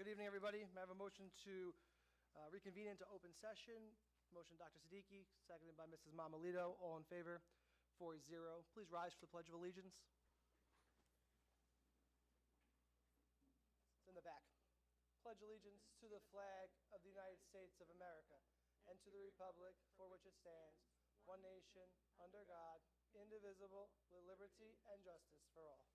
Good evening, everybody. May I have a motion to reconvene into open session? Motion, Dr. Siddiqui, seconded by Mrs. Mamalito. All in favor? 4-0. Please rise for the Pledge of Allegiance. It's in the back. Pledge allegiance to the flag of the United States of America and to the republic for which it stands, one nation, under God, indivisible, with liberty and justice for all.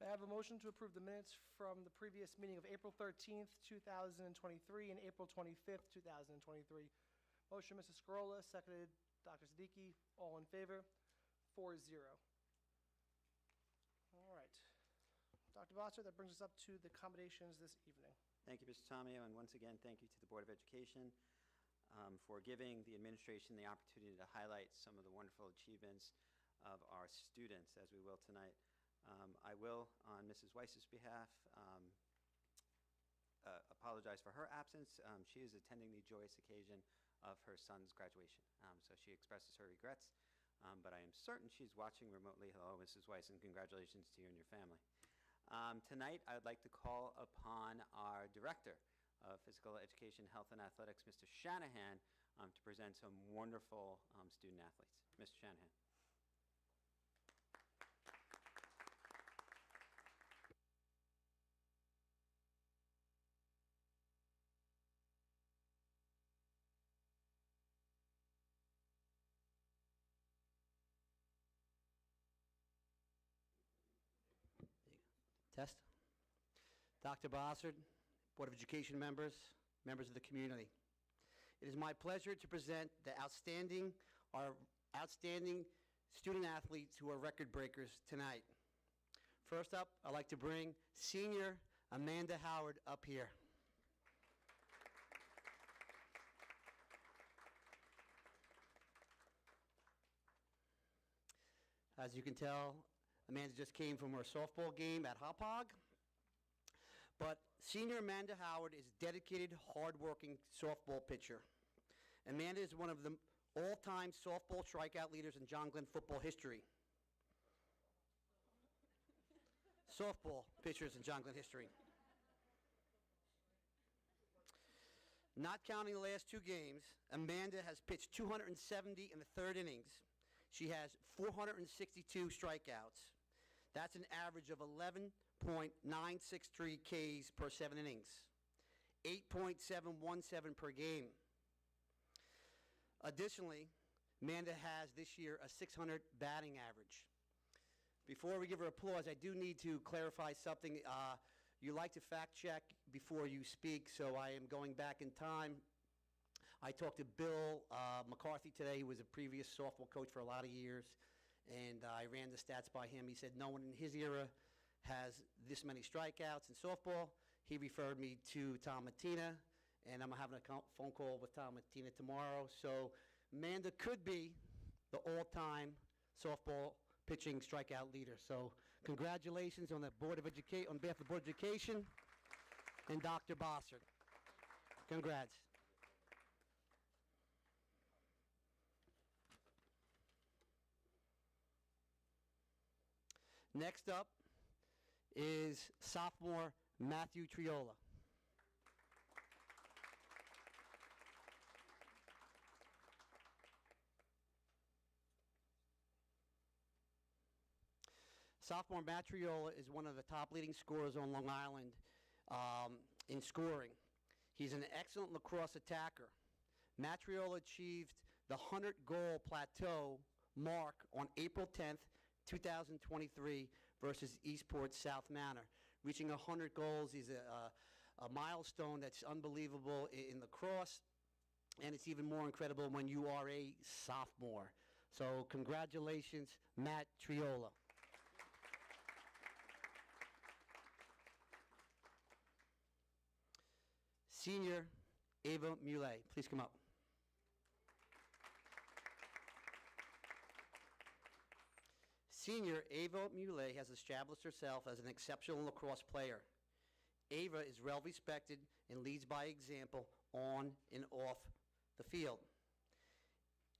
May I have a motion to approve the minutes from the previous meeting of April 13th, 2023 and April 25th, 2023? Motion, Mrs. Scarola, seconded Dr. Siddiqui. All in favor? 4-0. All right. Dr. Bosser, that brings us up to the accommodations this evening. Thank you, Mr. Tomeo, and once again, thank you to the Board of Education for giving the administration the opportunity to highlight some of the wonderful achievements of our students, as we will tonight. I will, on Mrs. Weiss's behalf, apologize for her absence. She is attending the joyous occasion of her son's graduation, so she expresses her regrets, but I am certain she's watching remotely. Hello, Mrs. Weiss, and congratulations to you and your family. Tonight, I would like to call upon our Director of Physical Education, Health, and Athletics, Mr. Shanahan, to present some wonderful student athletes. Mr. Shanahan. Test. Dr. Bossard, Board of Education members, members of the community. It is my pleasure to present our outstanding student athletes who are record breakers tonight. First up, I'd like to bring senior Amanda Howard up here. As you can tell, Amanda just came from her softball game at Hop Hog. But senior Amanda Howard is a dedicated, hard-working softball pitcher. Amanda is one of the all-time softball strikeout leaders in John Glenn football history. Softball pitchers in John Glenn history. Not counting the last two games, Amanda has pitched 270 in the third innings. She has 462 strikeouts. That's an average of 11.963 Ks per 7 innings, 8.717 per game. Additionally, Amanda has this year a 600 batting average. Before we give her applause, I do need to clarify something. You like to fact check before you speak, so I am going back in time. I talked to Bill McCarthy today, who was a previous softball coach for a lot of years, and I ran the stats by him. He said no one in his era has this many strikeouts in softball. He referred me to Tom Mattina, and I'm having a phone call with Tom Mattina tomorrow. So Amanda could be the all-time softball pitching strikeout leader. So congratulations on the Board of Education, on behalf of the Board of Education and Dr. Bossard. Congrats. Next up is sophomore Matthew Triola. Sophomore Matt Triola is one of the top leading scorers on Long Island in scoring. He's an excellent lacrosse attacker. Matt Triola achieved the 100-goal plateau mark on April 10th, 2023 versus Eastport South Manor. Reaching 100 goals is a milestone that's unbelievable in lacrosse, and it's even more incredible when you are a sophomore. So congratulations, Matt Triola. Senior Ava Muley, please come up. Senior Ava Muley has established herself as an exceptional lacrosse player. Ava is well respected and leads by example on and off the field.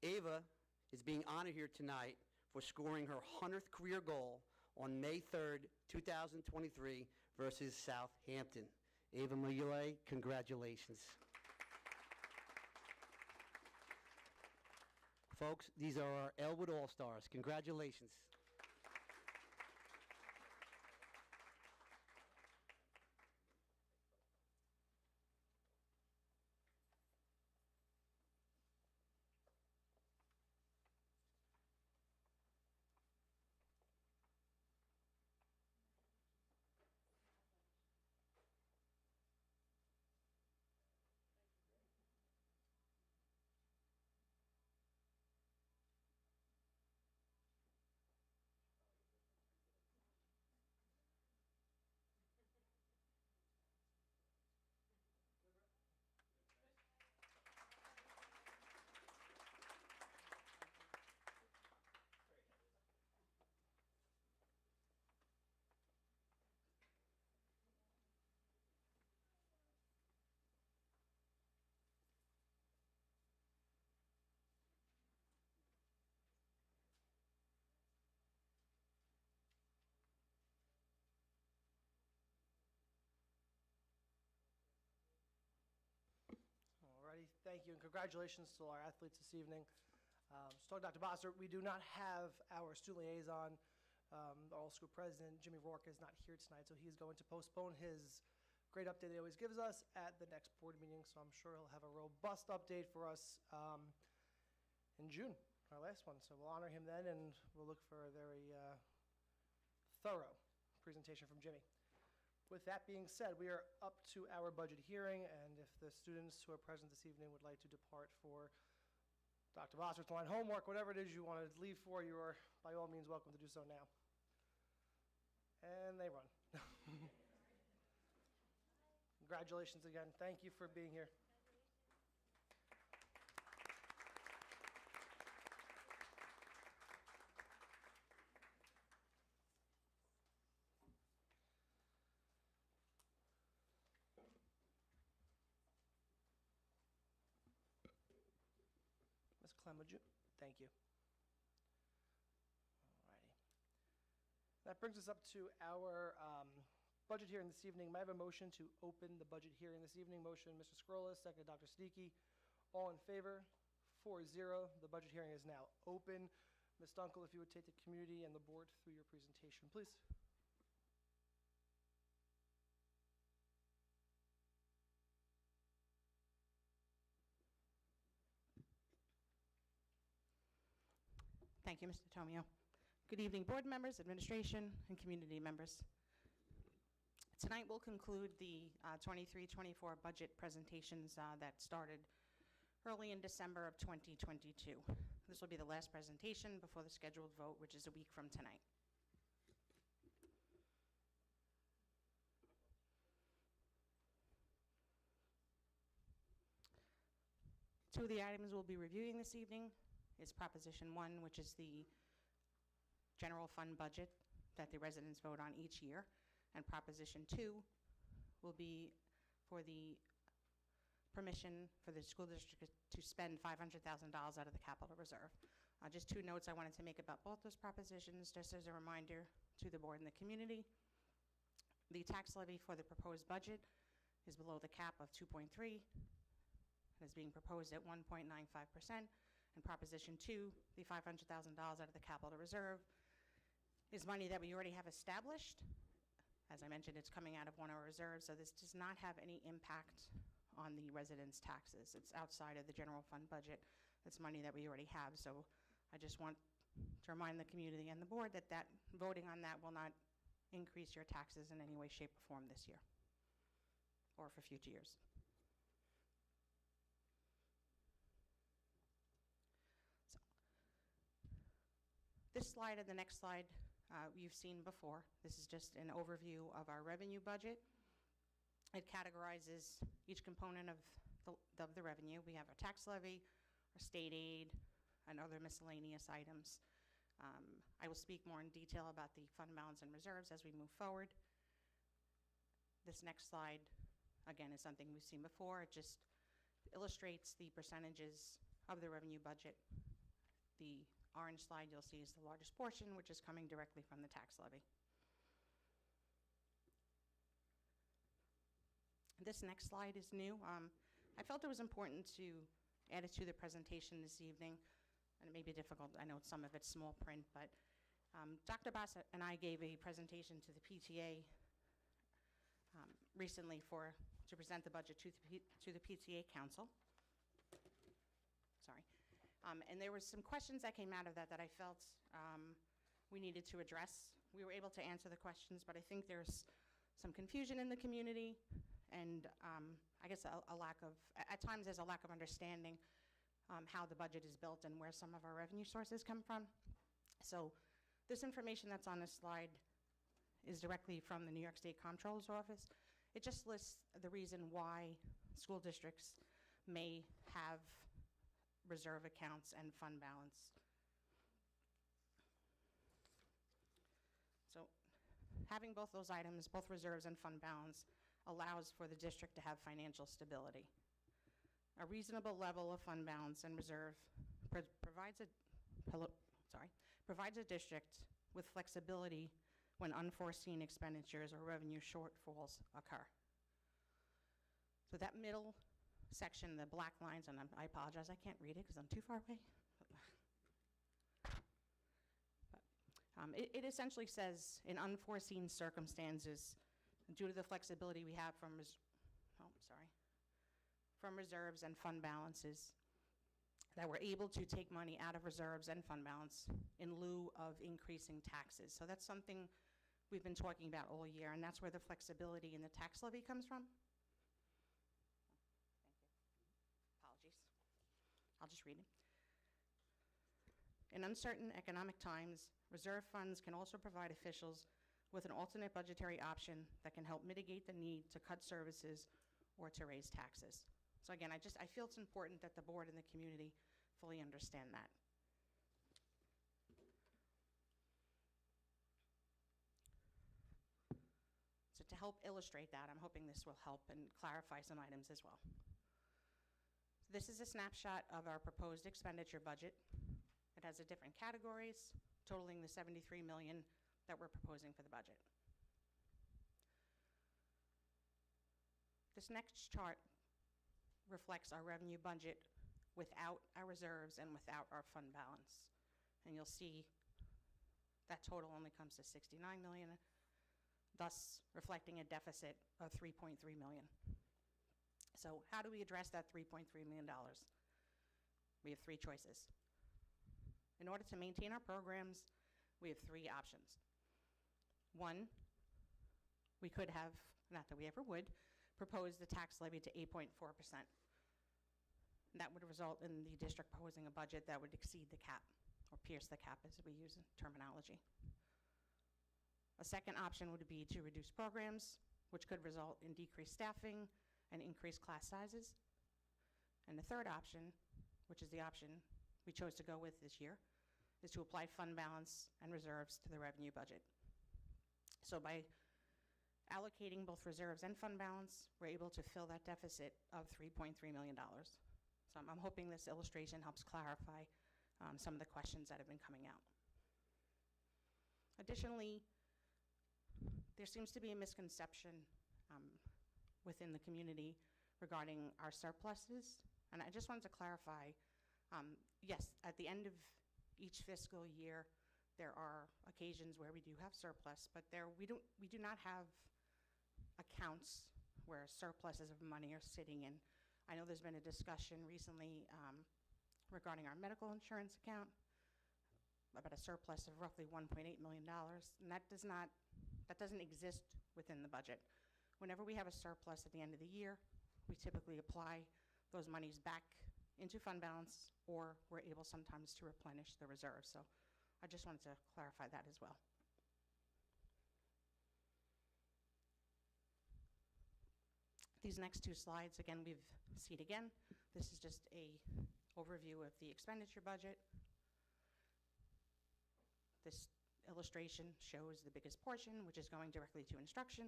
Ava is being honored here tonight for scoring her 100th career goal on May 3rd, 2023 versus Southampton. Ava Muley, congratulations. Folks, these are our Elwood All-Stars. Congratulations. Alrighty, thank you, and congratulations to our athletes this evening. Just talking to Dr. Bosser, we do not have our student liaison. The all-school president, Jimmy Rourke, is not here tonight, so he's going to postpone his great update that he always gives us at the next board meeting, so I'm sure he'll have a robust update for us in June, our last one. So we'll honor him then, and we'll look for a very thorough presentation from Jimmy. With that being said, we are up to our budget hearing, and if the students who are present this evening would like to depart for Dr. Bosser's line homework, whatever it is you want to leave for, you are by all means welcome to do so now. And they run. Congratulations again. Thank you for being here. Ms. Clem, would you? Thank you. Alrighty. That brings us up to our budget hearing this evening. May I have a motion to open the budget hearing this evening? Motion, Mr. Scrolla, second, Dr. Siddiqui. All in favor? 4-0. The budget hearing is now open. Ms. Dunkel, if you would take the community and the board through your presentation, please. Thank you, Mr. Tomio. Good evening, board members, administration, and community members. Tonight we'll conclude the 23-24 budget presentations that started early in December of 2022. This will be the last presentation before the scheduled vote, which is a week from tonight. Two of the items we'll be reviewing this evening is Proposition 1, which is the general fund budget that the residents vote on each year, and Proposition 2 will be for the permission for the school district to spend $500,000 out of the capital reserve. Just two notes I wanted to make about both those propositions, just as a reminder to the board and the community. The tax levy for the proposed budget is below the cap of 2.3. It is being proposed at 1.95%. And Proposition 2, the $500,000 out of the capital reserve, is money that we already have established. As I mentioned, it's coming out of one of our reserves, so this does not have any impact on the residents' taxes. It's outside of the general fund budget. It's money that we already have, so I just want to remind the community and the board that voting on that will not increase your taxes in any way, shape, or form this year or for future years. This slide and the next slide you've seen before. This is just an overview of our revenue budget. It categorizes each component of the revenue. We have our tax levy, our state aid, and other miscellaneous items. I will speak more in detail about the fund balance and reserves as we move forward. This next slide, again, is something we've seen before. It just illustrates the percentages of the revenue budget, the orange slide you'll see is the largest portion, which is coming directly from the tax levy. This next slide is new. I felt it was important to add it to the presentation this evening, and it may be difficult. I know some of it's small print, but Dr. Bass and I gave a presentation to the PTA recently to present the budget to the PTA Council. Sorry. And there were some questions that came out of that I felt we needed to address. We were able to answer the questions, but I think there's some confusion in the community, and I guess a lack of, at times there's a lack of understanding how the budget is built and where some of our revenue sources come from. So this information that's on this slide is directly from the New York State Comptroller's Office. It just lists the reason why school districts may have reserve accounts and fund balance. So having both those items, both reserves and fund balance, allows for the district to have financial stability. A reasonable level of fund balance and reserve provides a district with flexibility when unforeseen expenditures or revenue shortfalls occur. So that middle section, the black lines, and I apologize, I can't read it because I'm too far away. It essentially says, in unforeseen circumstances, due to the flexibility we have from reserves and fund balances, that we're able to take money out of reserves and fund balance in lieu of increasing taxes. So that's something we've been talking about all year, and that's where the flexibility in the tax levy comes from. Apologies. I'll just read it. In uncertain economic times, reserve funds can also provide officials with an alternate budgetary option that can help mitigate the need to cut services or to raise taxes. So again, I feel it's important that the board and the community fully understand that. So to help illustrate that, I'm hoping this will help and clarify some items as well. This is a snapshot of our proposed expenditure budget. It has the different categories, totaling the $73 million that we're proposing for the budget. This next chart reflects our revenue budget without our reserves and without our fund balance. And you'll see that total only comes to $69 million, thus reflecting a deficit of $3.3 million. So how do we address that $3.3 million? We have three choices. In order to maintain our programs, we have three options. One, we could have, not that we ever would, propose the tax levy to 8.4%. That would result in the district proposing a budget that would exceed the cap, or pierce the cap as we use in terminology. A second option would be to reduce programs, which could result in decreased staffing and increased class sizes. And the third option, which is the option we chose to go with this year, is to apply fund balance and reserves to the revenue budget. So by allocating both reserves and fund balance, we're able to fill that deficit of $3.3 million. So I'm hoping this illustration helps clarify some of the questions that have been coming out. Additionally, there seems to be a misconception within the community regarding our surpluses, and I just wanted to clarify, yes, at the end of each fiscal year, there are occasions where we do have surplus, but we do not have accounts where surpluses of money are sitting in. I know there's been a discussion recently regarding our medical insurance account about a surplus of roughly $1.8 million, and that doesn't exist within the budget. Whenever we have a surplus at the end of the year, we typically apply those monies back into fund balance, or we're able sometimes to replenish the reserve. So I just wanted to clarify that as well. These next two slides, again, we've seen again. This is just a overview of the expenditure budget. This illustration shows the biggest portion, which is going directly to instruction.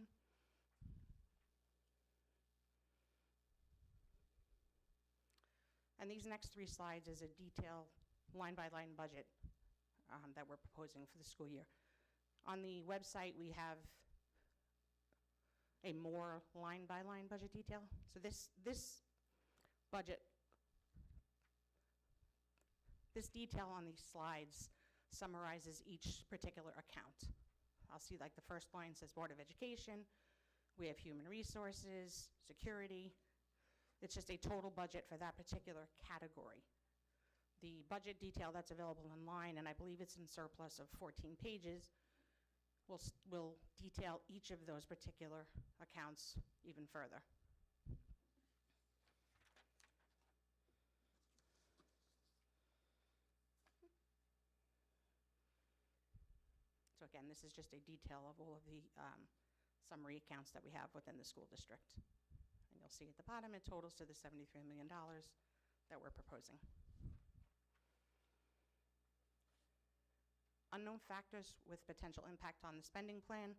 And these next three slides is a detailed line-by-line budget that we're proposing for the school year. On the website, we have a more line-by-line budget detail. So this budget, this detail on these slides summarizes each particular account. I'll see like the first line says Board of Education. We have Human Resources, Security. It's just a total budget for that particular category. The budget detail that's available online, and I believe it's in surplus of 14 pages, will detail each of those particular accounts even further. So again, this is just a detail of all of the summary accounts that we have within the school district. And you'll see at the bottom, it totals to the $73 million that we're proposing. Unknown factors with potential impact on the spending plan.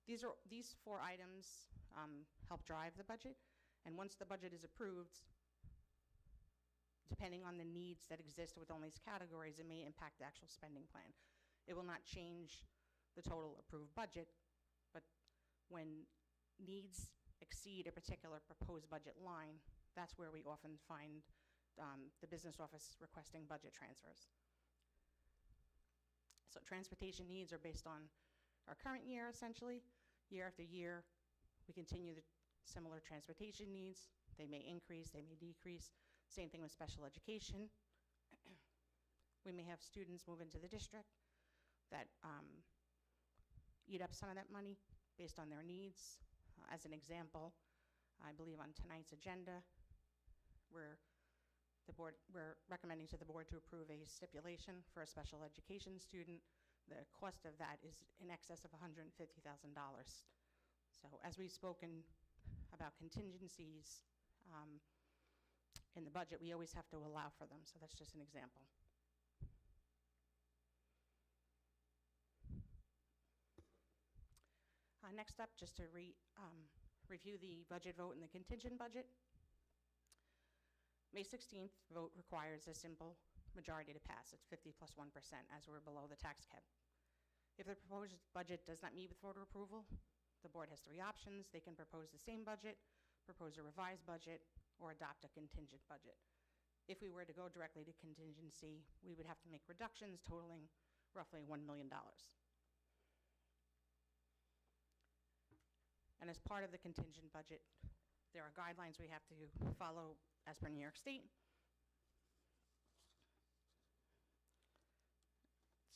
These 4 items help drive the budget, and once the budget is approved, depending on the needs that exist within these categories, it may impact the actual spending plan. It will not change the total approved budget, but when needs exceed a particular proposed budget line, that's where we often find the business office requesting budget transfers. So transportation needs are based on our current year, essentially. Year after year, we continue the similar transportation needs. They may increase, they may decrease. Same thing with special education. We may have students move into the district that eat up some of that money based on their needs. As an example, I believe on tonight's agenda, we're recommending to the board to approve a stipulation for a special education student. The cost of that is in excess of $150,000. So as we've spoken about contingencies in the budget, we always have to allow for them. So that's just an example. Next up, just to review the budget vote and the contingent budget. May 16th vote requires a simple majority to pass. It's 50 plus 1%, as we're below the tax cap. If the proposed budget does not meet with voter approval, the board has 3 options. They can propose the same budget, propose a revised budget, or adopt a contingent budget. If we were to go directly to contingency, we would have to make reductions totaling roughly $1 million. And as part of the contingent budget, there are guidelines we have to follow as per New York State.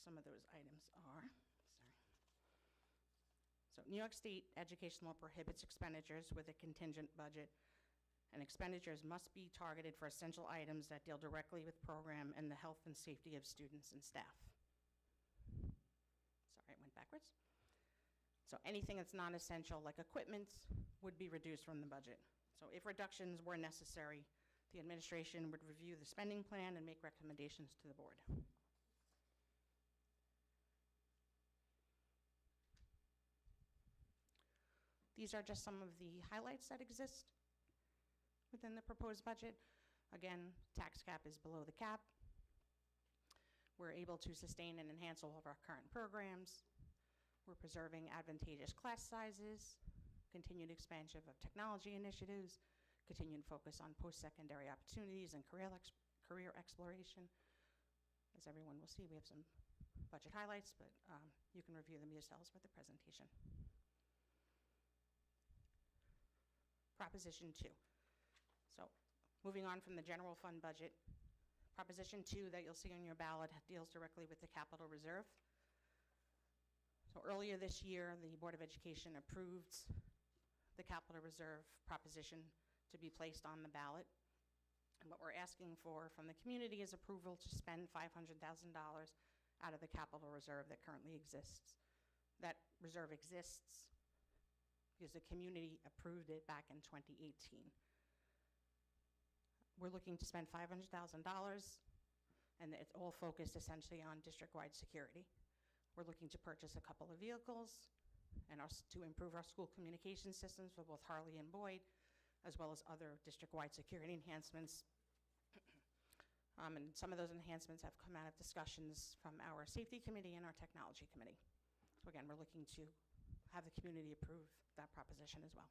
Some of those items are, So New York State education law prohibits expenditures with a contingent budget, and expenditures must be targeted for essential items that deal directly with program and the health and safety of students and staff. Sorry, I went backwards. So anything that's non-essential, like equipment, would be reduced from the budget. So if reductions were necessary, the administration would review the spending plan and make recommendations to the board. These are just some of the highlights that exist within the proposed budget. Again, tax cap is below the cap. We're able to sustain and enhance all of our current programs. We're preserving advantageous class sizes, continued expansion of technology initiatives, continued focus on post-secondary opportunities and career exploration. As everyone will see, we have some budget highlights, but you can review them yourselves with the presentation. Proposition 2. So moving on from the general fund budget, Proposition 2 that you'll see on your ballot deals directly with the capital reserve. So earlier this year, the Board of Education approved the capital reserve proposition to be placed on the ballot. And what we're asking for from the community is approval to spend $500,000 out of the capital reserve that currently exists. That reserve exists because the community approved it back in 2018. We're looking to spend $500,000, and it's all focused essentially on district-wide security. We're looking to purchase a couple of vehicles and to improve our school communication systems for both Harley and Boyd, as well as other district-wide security enhancements. And some of those enhancements have come out of discussions from our Safety Committee and our Technology Committee. So again, we're looking to have the community approve that proposition as well.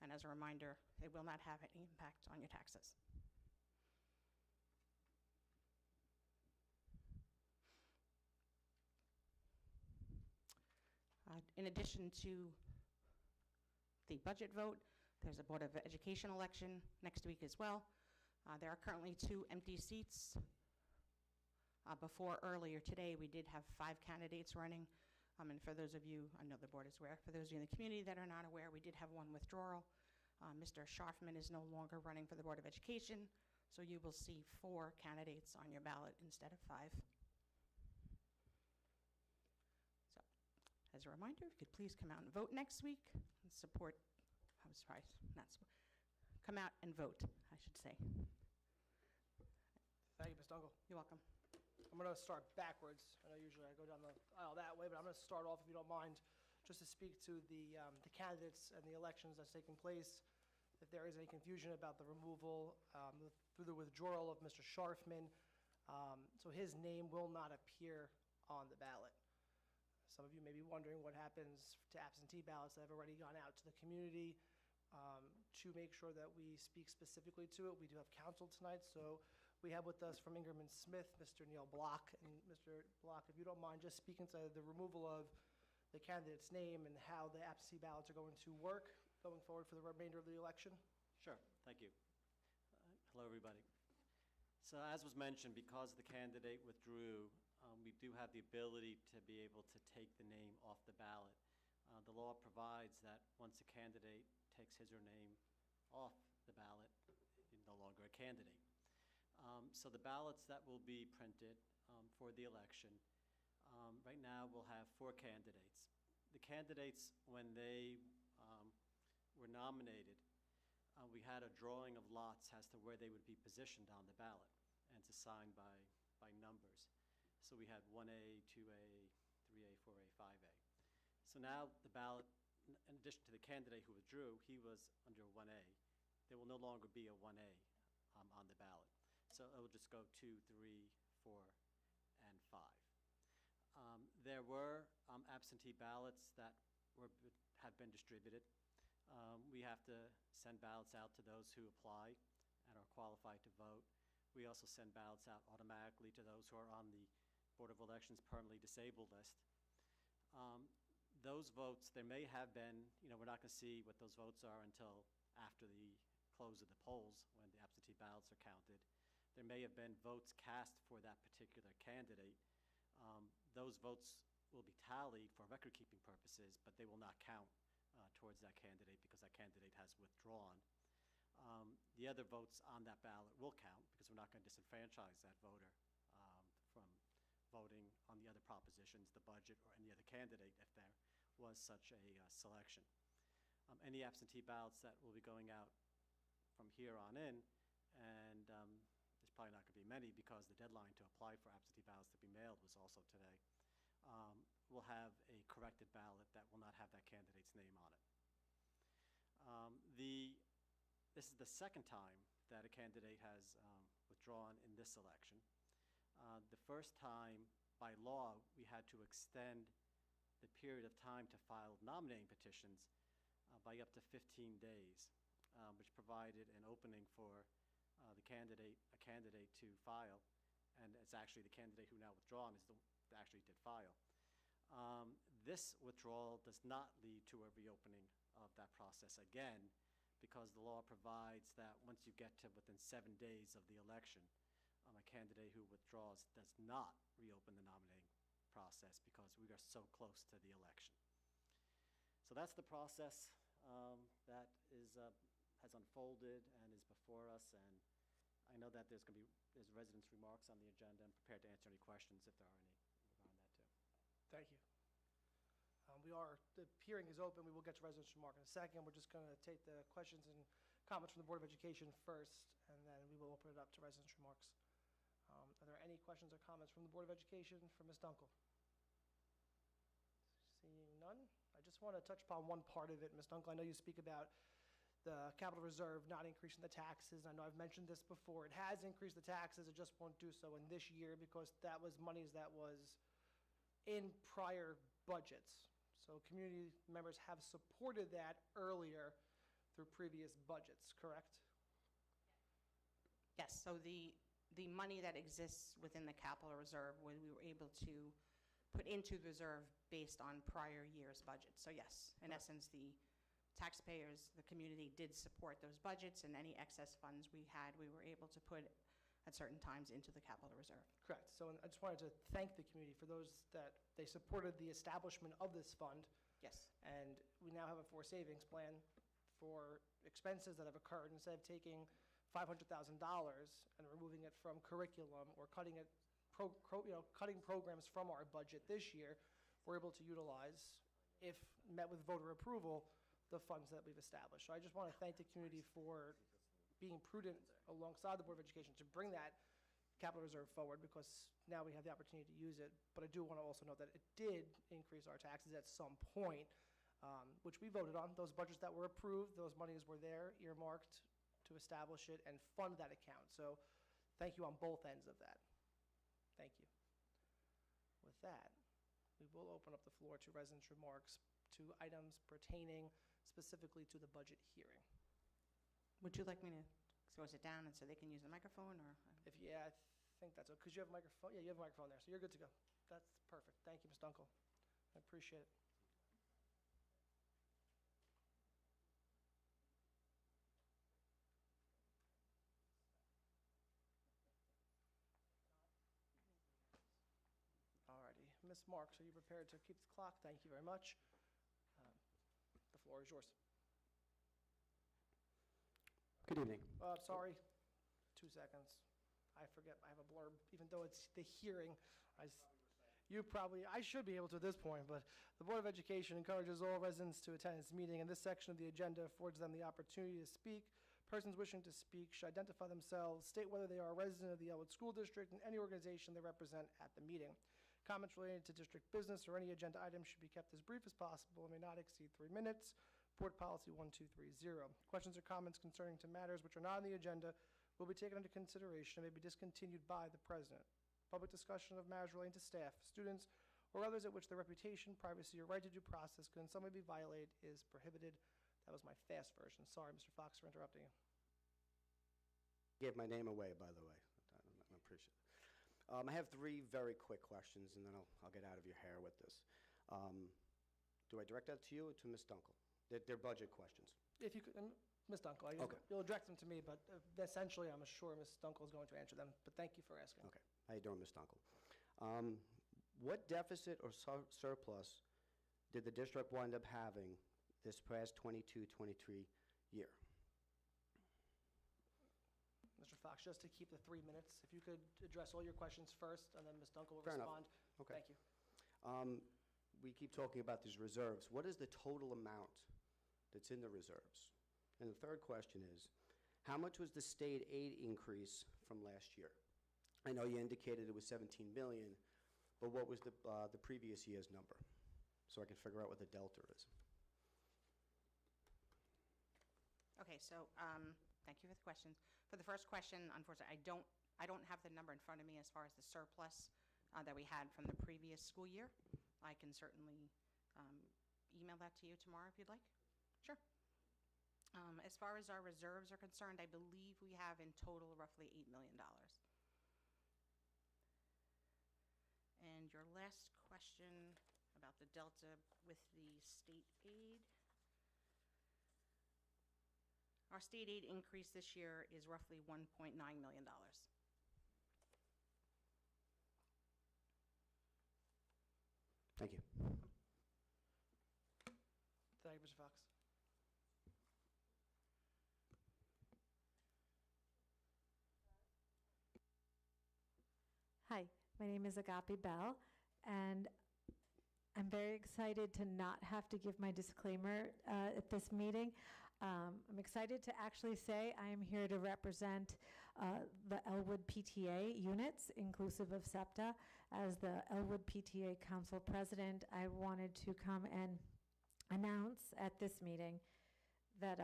And as a reminder, it will not have any impact on your taxes. In addition to the budget vote, there's a Board of Education election next week as well. There are currently 2 empty seats. Before earlier today, we did have 5 candidates running. And for those of you, I know the board is aware, for those of you in the community that are not aware, we did have 1 withdrawal. Mr. Scharfman is no longer running for the Board of Education, so you will see 4 candidates on your ballot instead of 5. So, as a reminder, if you could please come out and vote next week and support, I'm sorry, come out and vote, I should say. Thank you, Ms. Dunkel. You're welcome. I'm going to start backwards. I know usually I go down the aisle that way, but I'm going to start off, if you don't mind, just to speak to the candidates and the elections that's taking place. If there is any confusion about the removal through the withdrawal of Mr. Scharfman, so his name will not appear on the ballot. Some of you may be wondering what happens to absentee ballots that have already gone out to the community. To make sure that we speak specifically to it, we do have counsel tonight, so we have with us from Ingram & Smith, Mr. Neil Block. And Mr. Block, if you don't mind, just speaking to the removal of the candidate's name and how the absentee ballots are going to work going forward for the remainder of the election. Sure, thank you. Hello, everybody. So as was mentioned, because the candidate withdrew, we do have the ability to be able to take the name off the ballot. The law provides that once a candidate takes his or her name off the ballot, he's no longer a candidate. So the ballots that will be printed for the election, right now we'll have 4 candidates. The candidates, when they were nominated, we had a drawing of lots as to where they would be positioned on the ballot, and it's assigned by numbers. So we had 1A, 2A, 3A, 4A, 5A. So now the ballot, in addition to the candidate who withdrew, he was under 1A. There will no longer be a 1A on the ballot. So it will just go 2, 3, 4, and 5. There were absentee ballots that have been distributed. We have to send ballots out to those who apply and are qualified to vote. We also send ballots out automatically to those who are on the Board of Elections permanently disabled list. Those votes, there may have been, we're not going to see what those votes are until after the close of the polls when the absentee ballots are counted. There may have been votes cast for that particular candidate. Those votes will be tallied for record-keeping purposes, but they will not count towards that candidate because that candidate has withdrawn. The other votes on that ballot will count because we're not going to disenfranchise that voter from voting on the other propositions, the budget, or any other candidate if there was such a selection. Any absentee ballots that will be going out from here on in, and there's probably not going to be many because the deadline to apply for absentee ballots to be mailed was also today, will have a corrected ballot that will not have that candidate's name on it. This is the second time that a candidate has withdrawn in this election. The first time, by law, we had to extend the period of time to file nominating petitions by up to 15 days, which provided an opening for a candidate to file, and it's actually the candidate who now withdrawn is that actually did file. This withdrawal does not lead to a reopening of that process again, because the law provides that once you get to within 7 days of the election, a candidate who withdraws does not reopen the nominating process because we are so close to the election. So that's the process that has unfolded and is before us, and I know that there's residents' remarks on the agenda. I'm prepared to answer any questions if there are any regarding that too. Thank you. The hearing is open. We will get to residents' remark in a second. We're just going to take the questions and comments from the Board of Education first, and then we will open it up to residents' remarks. Are there any questions or comments from the Board of Education for Ms. Dunkel? Seeing none, I just want to touch upon one part of it. Ms. Dunkel, I know you speak about the capital reserve not increasing the taxes. I know I've mentioned this before. It has increased the taxes, it just won't do so in this year because that was monies that was in prior budgets. So community members have supported that earlier through previous budgets, correct? Yes, so the money that exists within the capital reserve, we were able to put into the reserve based on prior year's budget. So yes, in Right. essence, the taxpayers, the community did support those budgets, and any excess funds we had, we were able to put at certain times into the capital reserve. Correct. So I just wanted to thank the community for those that they supported the establishment of this fund. Yes. And we now have a forced savings plan for expenses that have occurred. Instead of taking $500,000 and removing it from curriculum or cutting it, cutting programs from our budget this year, we're able to utilize, if met with voter approval, the funds that we've established. So I just want to thank the community for being prudent alongside the Board of Education to bring that capital reserve forward, because now we have the opportunity to use it. But I do want to also note that it did increase our taxes at some point, which we voted on. Those budgets that were approved, those monies were there, earmarked to establish it and fund that account. So thank you on both ends of that. Thank you. With that, we will open up the floor to residents' remarks to items pertaining specifically to the budget hearing. Would you like me to go sit down and so they can use the microphone, or? If, yeah, I think that's, because you have a microphone, yeah, you have a microphone there, so you're good to go. That's perfect. Thank you, Ms. Dunkel. I appreciate it. Alrighty, Ms. Marks, are you prepared to keep the clock? Thank you very much. The floor is yours. Good evening. Sorry, 2 seconds. I forget, I have a blurb, even though it's the hearing. I should be able to at this point, but the Board of Education encourages all residents to attend this meeting, and this section of the agenda affords them the opportunity to speak. Persons wishing to speak should identify themselves, state whether they are a resident of the Elwood School District and any organization they represent at the meeting. Comments related to district business or any agenda item should be kept as brief as possible and may not exceed 3 minutes. Board Policy 1230. Questions or comments concerning to matters which are not on the agenda will be taken into consideration and may be discontinued by the President. Public discussion of matters relating to staff, students, or others at which their reputation, privacy, or right to due process could in some way be violated is prohibited. That was my fast version. Sorry, Mr. Fox, for interrupting you. Gave my name away, by the way. I appreciate it. I have 3 very quick questions, and then I'll get out of your hair with this. Do I direct that to you or to Ms. Dunkel? They're budget questions. If you could, Ms. Dunkel, Okay. you'll direct them to me, but essentially I'm sure Ms. Dunkel is going to answer them. But thank you for asking. Okay. How you doing, Ms. Dunkel? What deficit or surplus did the district wind up having this past 22-23 year? Mr. Fox, just to keep the 3 minutes, if you could address all your questions first, and then Ms. Dunkel will Fair enough. respond. Okay. Thank you. We keep talking about these reserves. What is the total amount that's in the reserves? And the third question is, how much was the state aid increase from last year? I know you indicated it was 17 million, but what was the previous year's number? So I can figure out what the delta is. Okay, so, thank you for the questions. For the first question, unfortunately, I don't have the number in front of me as far as the surplus that we had from the previous school year. I can certainly email that to you tomorrow if you'd like. Sure. As far as our reserves are concerned, I believe we have in total roughly $8 million. And your last question about the delta with the state aid. Our state aid increase this year is roughly $1.9 million. Thank you. Thank you, Mr. Fox. Hi, my name is Agape Bell, and I'm very excited to not have to give my disclaimer at this meeting. I'm excited to actually say I am here to represent the Elwood PTA units, inclusive of SEPTA. As the Elwood PTA Council President, I wanted to come and announce at this meeting that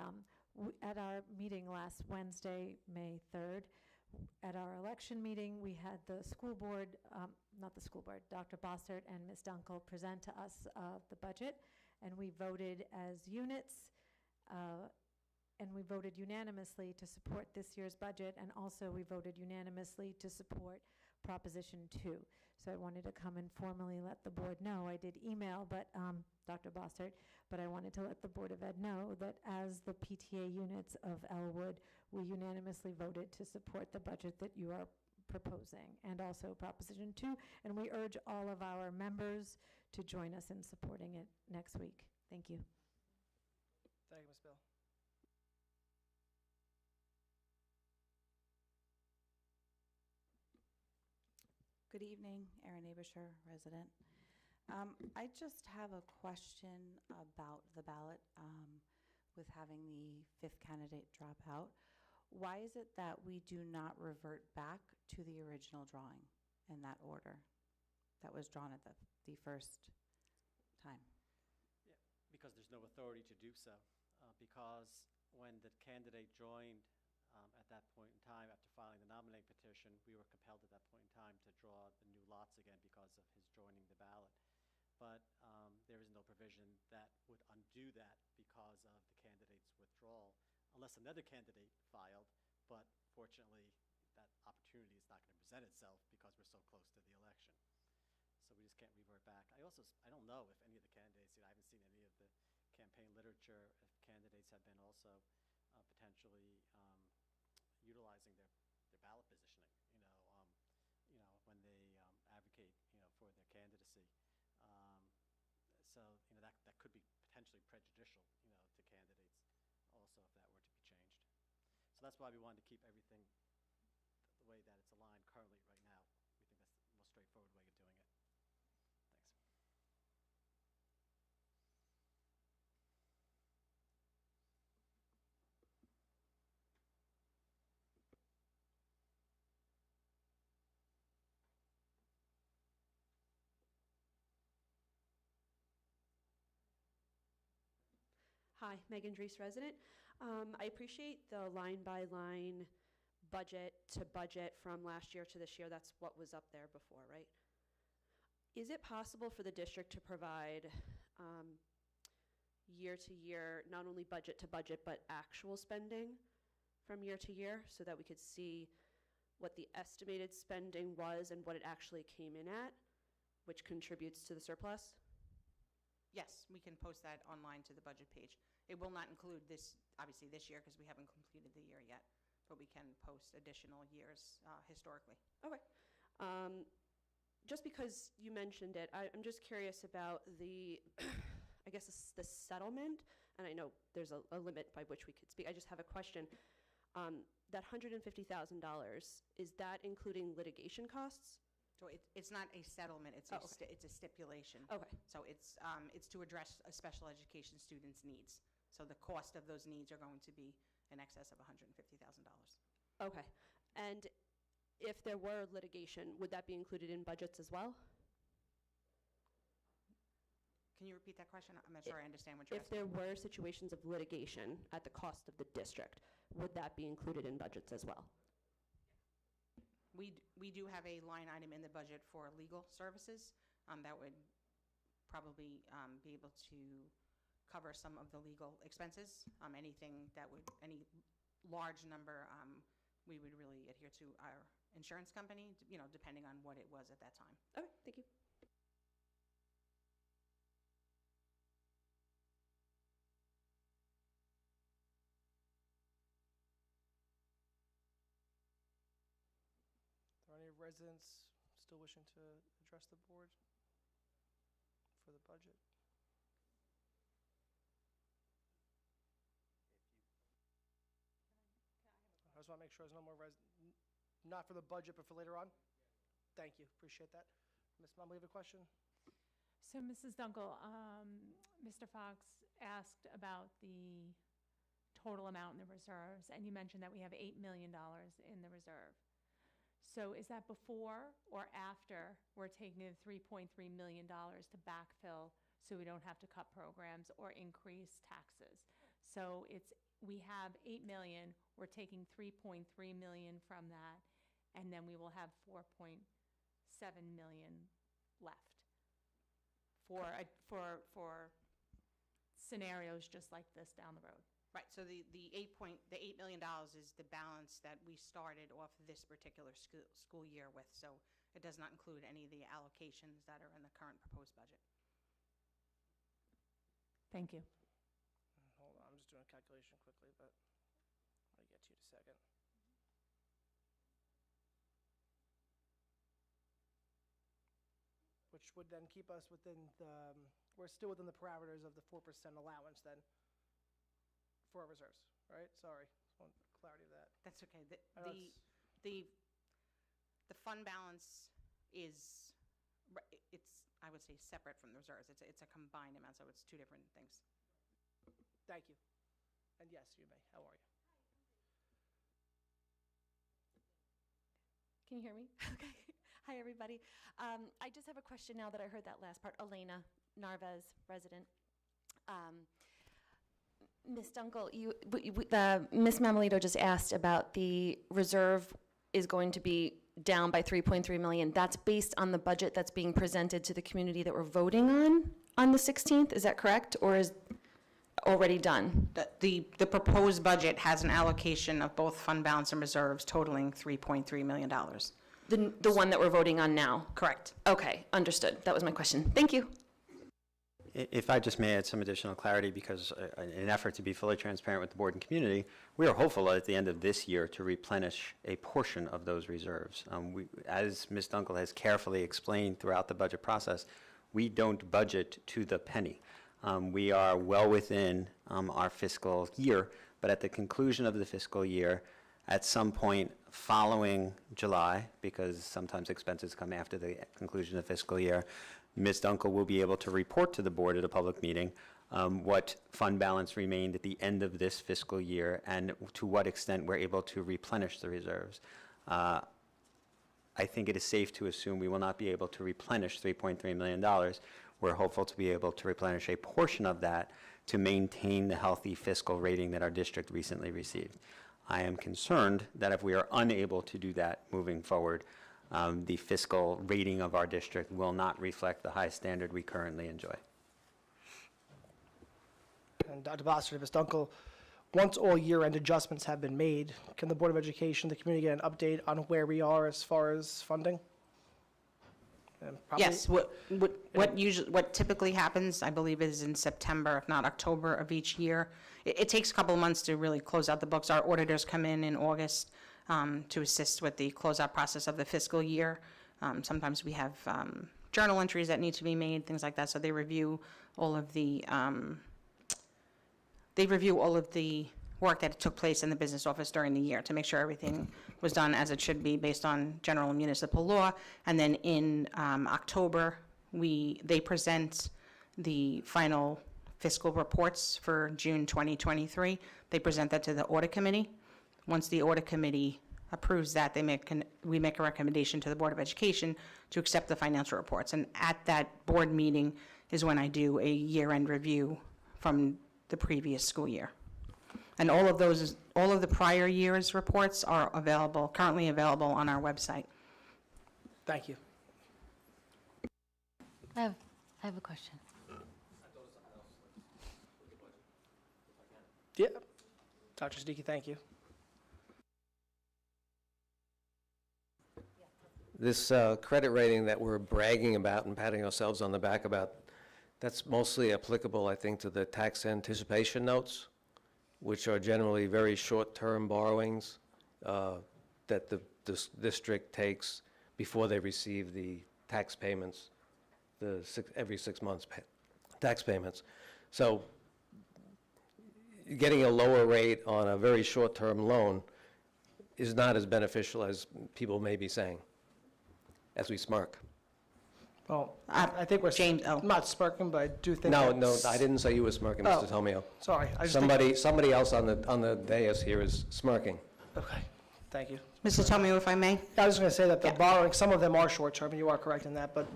At our meeting last Wednesday, May 3rd, at our election meeting, we had the school board, not the school board, Dr. Bossert and Ms. Dunkel present to us the budget, and we voted as units, and we voted unanimously to support this year's budget, and also we voted unanimously to support Proposition 2. So I wanted to come and formally let the board know. I did email, but Dr. Bossert, but I wanted to let the Board of Ed know that as the PTA units of Elwood, we unanimously voted to support the budget that you are proposing, and also Proposition 2, and we urge all of our members to join us in supporting it next week. Thank you. Thank you, Ms. Bill. Good evening, Erin Abisher, resident. I just have a question about the ballot with having the fifth candidate drop out. Why is it that we do not revert back to the original drawing in that order that was drawn at the first time? Yeah, because there's no authority to do so. Because when the candidate joined at that point in time, after filing the nominating petition, we were compelled at that point in time to draw the new lots again because of his joining the ballot. But there is no provision that would undo that because of the candidate's withdrawal, unless another candidate filed. But fortunately, that opportunity is not going to present itself because we're so close to the election. So we just can't revert back. I don't know if any of the candidates, I haven't seen any of the campaign literature, if candidates have been also potentially utilizing their ballot positioning, when they advocate, for their candidacy. So, that could be potentially prejudicial, to candidates also if that were to be changed. So that's why we wanted to keep everything the way that it's aligned currently right now. We think that's the most straightforward way of doing it. Thanks. Hi, Megan Drees, resident. I appreciate the line-by-line budget to budget from last year to this year. That's what was up there before, right? Is it possible for the district to provide year to year, not only budget to budget, but actual spending from year to year so that we could see what the estimated spending was and what it actually came in at, which contributes to the surplus? Yes, we can post that online to the budget page. It will not include this, obviously this year, because we haven't completed the year yet, but we can post additional years historically. Okay. Just because you mentioned it, I'm just curious about the, I guess, the settlement, and I know there's a limit by which we could speak. I just have a question. That $150,000, is that including litigation costs? So it's not a settlement, it's it's a stipulation. Okay. So it's to address a special education student's needs. So the cost of those needs are going to be in excess of $150,000. Okay. And if there were litigation, would that be included in budgets as well? Can you repeat that question? I'm not sure I understand what you're If asking. there were situations of litigation at the cost of the district, would that be included in budgets as well? We do have a line item in the budget for legal services that would probably be able to cover some of the legal expenses. Anything that would, any large number, we would really adhere to our insurance company, depending on what it was at that time. Okay, thank you. Are there any residents still wishing to address the board for the budget? I just want to make sure there's no more not for the budget, but for later on? Thank you, appreciate that. Ms. Mum, we have a question? So, Mrs. Dunkel, Mr. Fox asked about the total amount in the reserves, and you mentioned that we have $8 million in the reserve. So is that before or after we're taking the $3.3 million to backfill so we don't have to cut programs or increase taxes? So So we have 8 million, we're taking 3.3 million from that, and then we will have 4.7 million left for scenarios just like this down the road. Right, so the $8 million is the balance that we started off this particular school year with, so it does not include any of the allocations that are in the current proposed budget. Thank you. Hold on, I'm just doing a calculation quickly, but I'll get to you in a second. Which would then keep us within the, we're still within the parameters of the 4% allowance then for our reserves, right? Sorry, just want clarity of that. That's okay. I know The fund balance is, I would say, separate from the reserves. It's a combined amount, so it's two different things. Thank you. And yes, you may. How are you? Can you hear me? Okay. Hi, everybody. I just have a question now that I heard that last part. Elena Narvez, resident. Ms. Dunkel, Ms. Mamalito just asked about the reserve is going to be down by 3.3 million. That's based on the budget that's being presented to the community that we're voting on the 16th. Is that correct, or is already done? The proposed budget has an allocation of both fund balance and reserves totaling $3.3 million. The one that we're voting on now? Correct. Okay, understood. That was my question. Thank you. If I just may add some additional clarity, because in an effort to be fully transparent with the board and community, we are hopeful at the end of this year to replenish a portion of those reserves. As Ms. Dunkel has carefully explained throughout the budget process, we don't budget to the penny. We are well within our fiscal year, but at the conclusion of the fiscal year, at some point following July, because sometimes expenses come after the conclusion of the fiscal year, Ms. Dunkel will be able to report to the board at a public meeting what fund balance remained at the end of this fiscal year and to what extent we're able to replenish the reserves. I think it is safe to assume we will not be able to replenish $3.3 million. We're hopeful to be able to replenish a portion of that to maintain the healthy fiscal rating that our district recently received. I am concerned that if we are unable to do that moving forward, the fiscal rating of our district will not reflect the high standard we currently enjoy. And Dr. Boster, Ms. Dunkel, once all year-end adjustments have been made, can the Board of Education, the community get an update on where we are as far as funding? Yes, what typically happens, I believe, is in September, if not October of each year. It takes a couple of months to really close out the books. Our auditors come in August to assist with the closeout process of the fiscal year. Sometimes we have journal entries that need to be made, things like that. So they review all of the work that took place in the business office during the year to make sure everything was done as it should be based on general municipal law. And then in October, they present the final fiscal reports for June 2023. They present that to the audit committee. Once the audit committee approves that, we make a recommendation to the Board of Education to accept the financial reports. And at that board meeting is when I do a year-end review from the previous school year. And all of the prior year's reports are currently available on our website. Thank you. I have a question. Yeah. Dr. Siddiqui, thank you. This credit rating that we're bragging about and patting ourselves on the back about, that's mostly applicable, I think, to the tax anticipation notes, which are generally very short-term borrowings that the district takes before they receive the tax payments, every 6 months tax payments. So getting a lower rate on a very short-term loan is not as beneficial as people may be saying, as we smirk. Well, I think we're, James, I'm not smirking, but I do think No, that's- I didn't say you were smirking, Oh. Mr. Tomeo. Sorry. I just think- Somebody else on the dais here is smirking. Okay, thank you. Mr. Tomeo, if I may? I was going to say that the Yeah. borrowing, some of them are short-term, and you are correct in that, but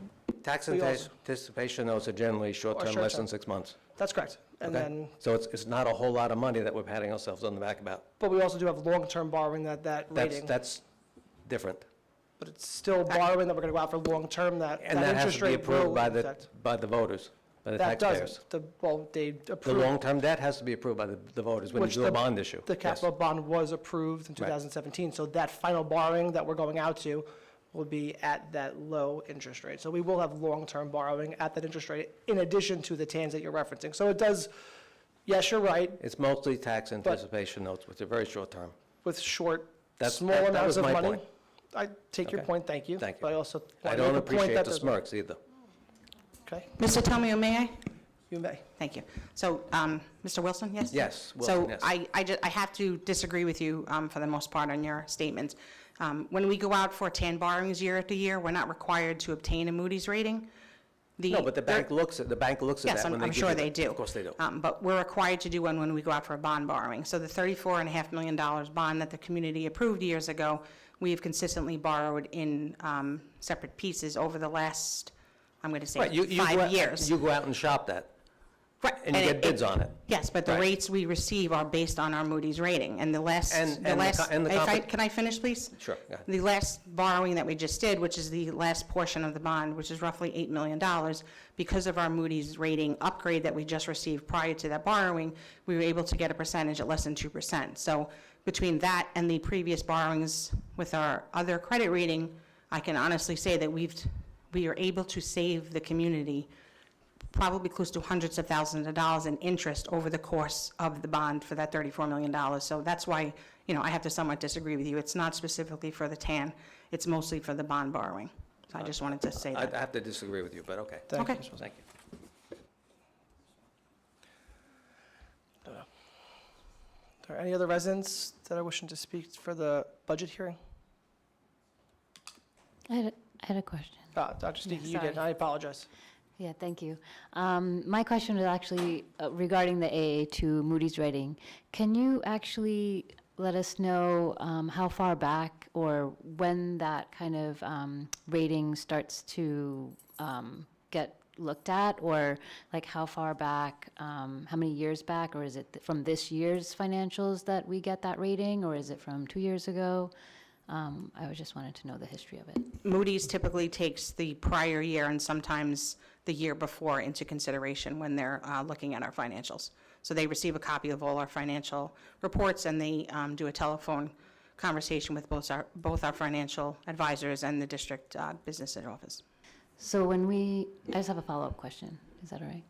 Tax We also- anticipation notes are generally short-term, less short-term. than 6 months. that's correct. And Okay? then, So it's not a whole lot of money that we're patting ourselves on the back about. but we also do have long-term borrowing that rating. That's different. But it's still borrowing that we're going to go out for long-term, that And that has interest to be rate will approved by affect. the voters, by the That taxpayers. doesn't. They The approved, long-term debt has to be approved by the voters when you Which do a the- bond issue. the Yes. capital bond was approved in Right. 2017, so that final borrowing that we're going out to will be at that low interest rate. So we will have long-term borrowing at that interest rate in addition to the TANs that you're referencing. So it does, yes, you're right, It's mostly tax anticipation notes, which are very short-term. with short, That's- small that amounts was of my money. point. I take your Okay. point, thank you. Thank you. But I also I want to don't make a point appreciate that the there's. smirks either. Okay, Mr. Tomeo, may I? you may. Thank you. So, Mr. Wilson, yes? Yes, Wilson, yes. So I have to disagree with you for the most part on your statements. When we go out for TAN borrowings year after year, we're not required to obtain a Moody's rating. No, but the bank looks at Yes, that when they I'm give sure you they the- do. Of course they do. But we're required to do one when we go out for a bond borrowing. So the $34.5 million bond that the community approved years ago, we have consistently borrowed in separate pieces over the last, I'm going to say, Right, you go 5 out- years. You go out and shop that, Right, and you get bids on it. Yes, but the Right. rates we receive are based on our Moody's rating, and the last, And the the last, co- and the can I finish, please? Sure, go ahead. The last borrowing that we just did, which is the last portion of the bond, which is roughly $8 million, because of our Moody's rating upgrade that we just received prior to that borrowing, we were able to get a percentage at less than 2%. So between that and the previous borrowings with our other credit rating, I can honestly say that we are able to save the community probably close to hundreds of thousands of dollars in interest over the course of the bond for that $34 million. So that's why, I have to somewhat disagree with you. It's not specifically for the TAN, it's mostly for the bond borrowing. So I just wanted to say I'd that. have to disagree with you, but okay. Thank you, Okay. Mr. Wilson. Thank you. Are there any other residents that are wishing to speak for the budget hearing? I had a question. Dr. Stuckey, you did, sorry. I apologize. Yeah, thank you. My question is actually regarding the AA2 Moody's rating. Can you actually let us know how far back or when that kind of rating starts to get looked at? Or like how far back, how many years back? Or is it from this year's financials that we get that rating? Or is it from 2 years ago? I just wanted to know the history of it. Moody's typically takes the prior year and sometimes the year before into consideration when they're looking at our financials. So they receive a copy of all our financial reports, and they do a telephone conversation with both our financial advisors and the district business office. So I just have a follow-up question. Is that all right?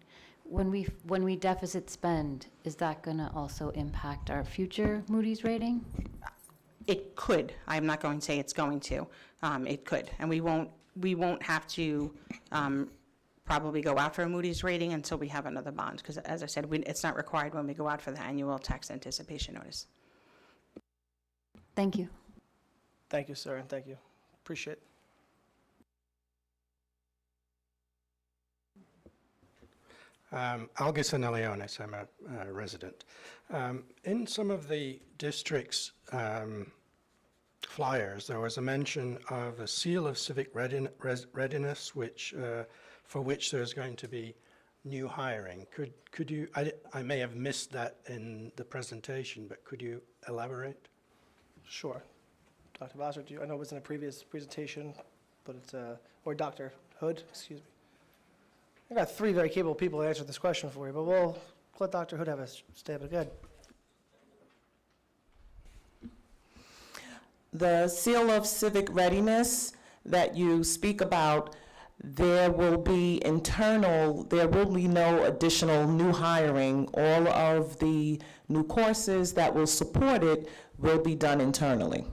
When we deficit spend, is that going to also impact our future Moody's rating? It could. I'm not going to say it's going to. It could. And we won't have to probably go out for a Moody's rating until we have another bond, because as I said, it's not required when we go out for the annual tax anticipation notice. Thank you. Thank you, sir, and thank you. Appreciate it. Algis Anelionis, I'm a resident. In some of the district's flyers, there was a mention of a seal of civic readiness, for which there's going to be new hiring. Could you, I may have missed that in the presentation, but could you elaborate? Sure. Dr. Bosser, I know it was in a previous presentation, but it's, or Dr. Hood, excuse me. I got 3 very capable people to answer this question for you, but we'll let Dr. Hood have a stab at it. Good. The seal of civic readiness that you speak about, there will be no additional new hiring. All of the new courses that will support it will be done internally.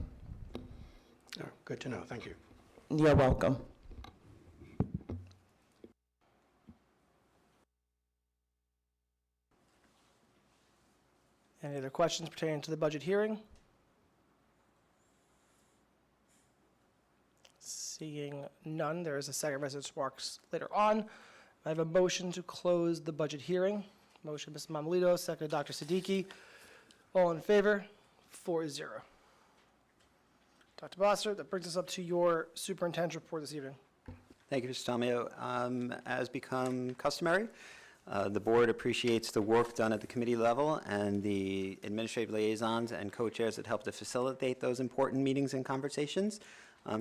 Oh, good to know. Thank you. You're welcome. Any other questions pertaining to the budget hearing? Seeing none, there is a second residence remarks later on. I have a motion to close the budget hearing. Motion, Mr. Mamalito, second, Dr. Siddiqui. All in favor? 4-0. Dr. Bosser, that brings us up to your superintendent's report this evening. Thank you, Mr. Tomeo. As become customary, the board appreciates the work done at the committee level and the administrative liaisons and co-chairs that help to facilitate those important meetings and conversations.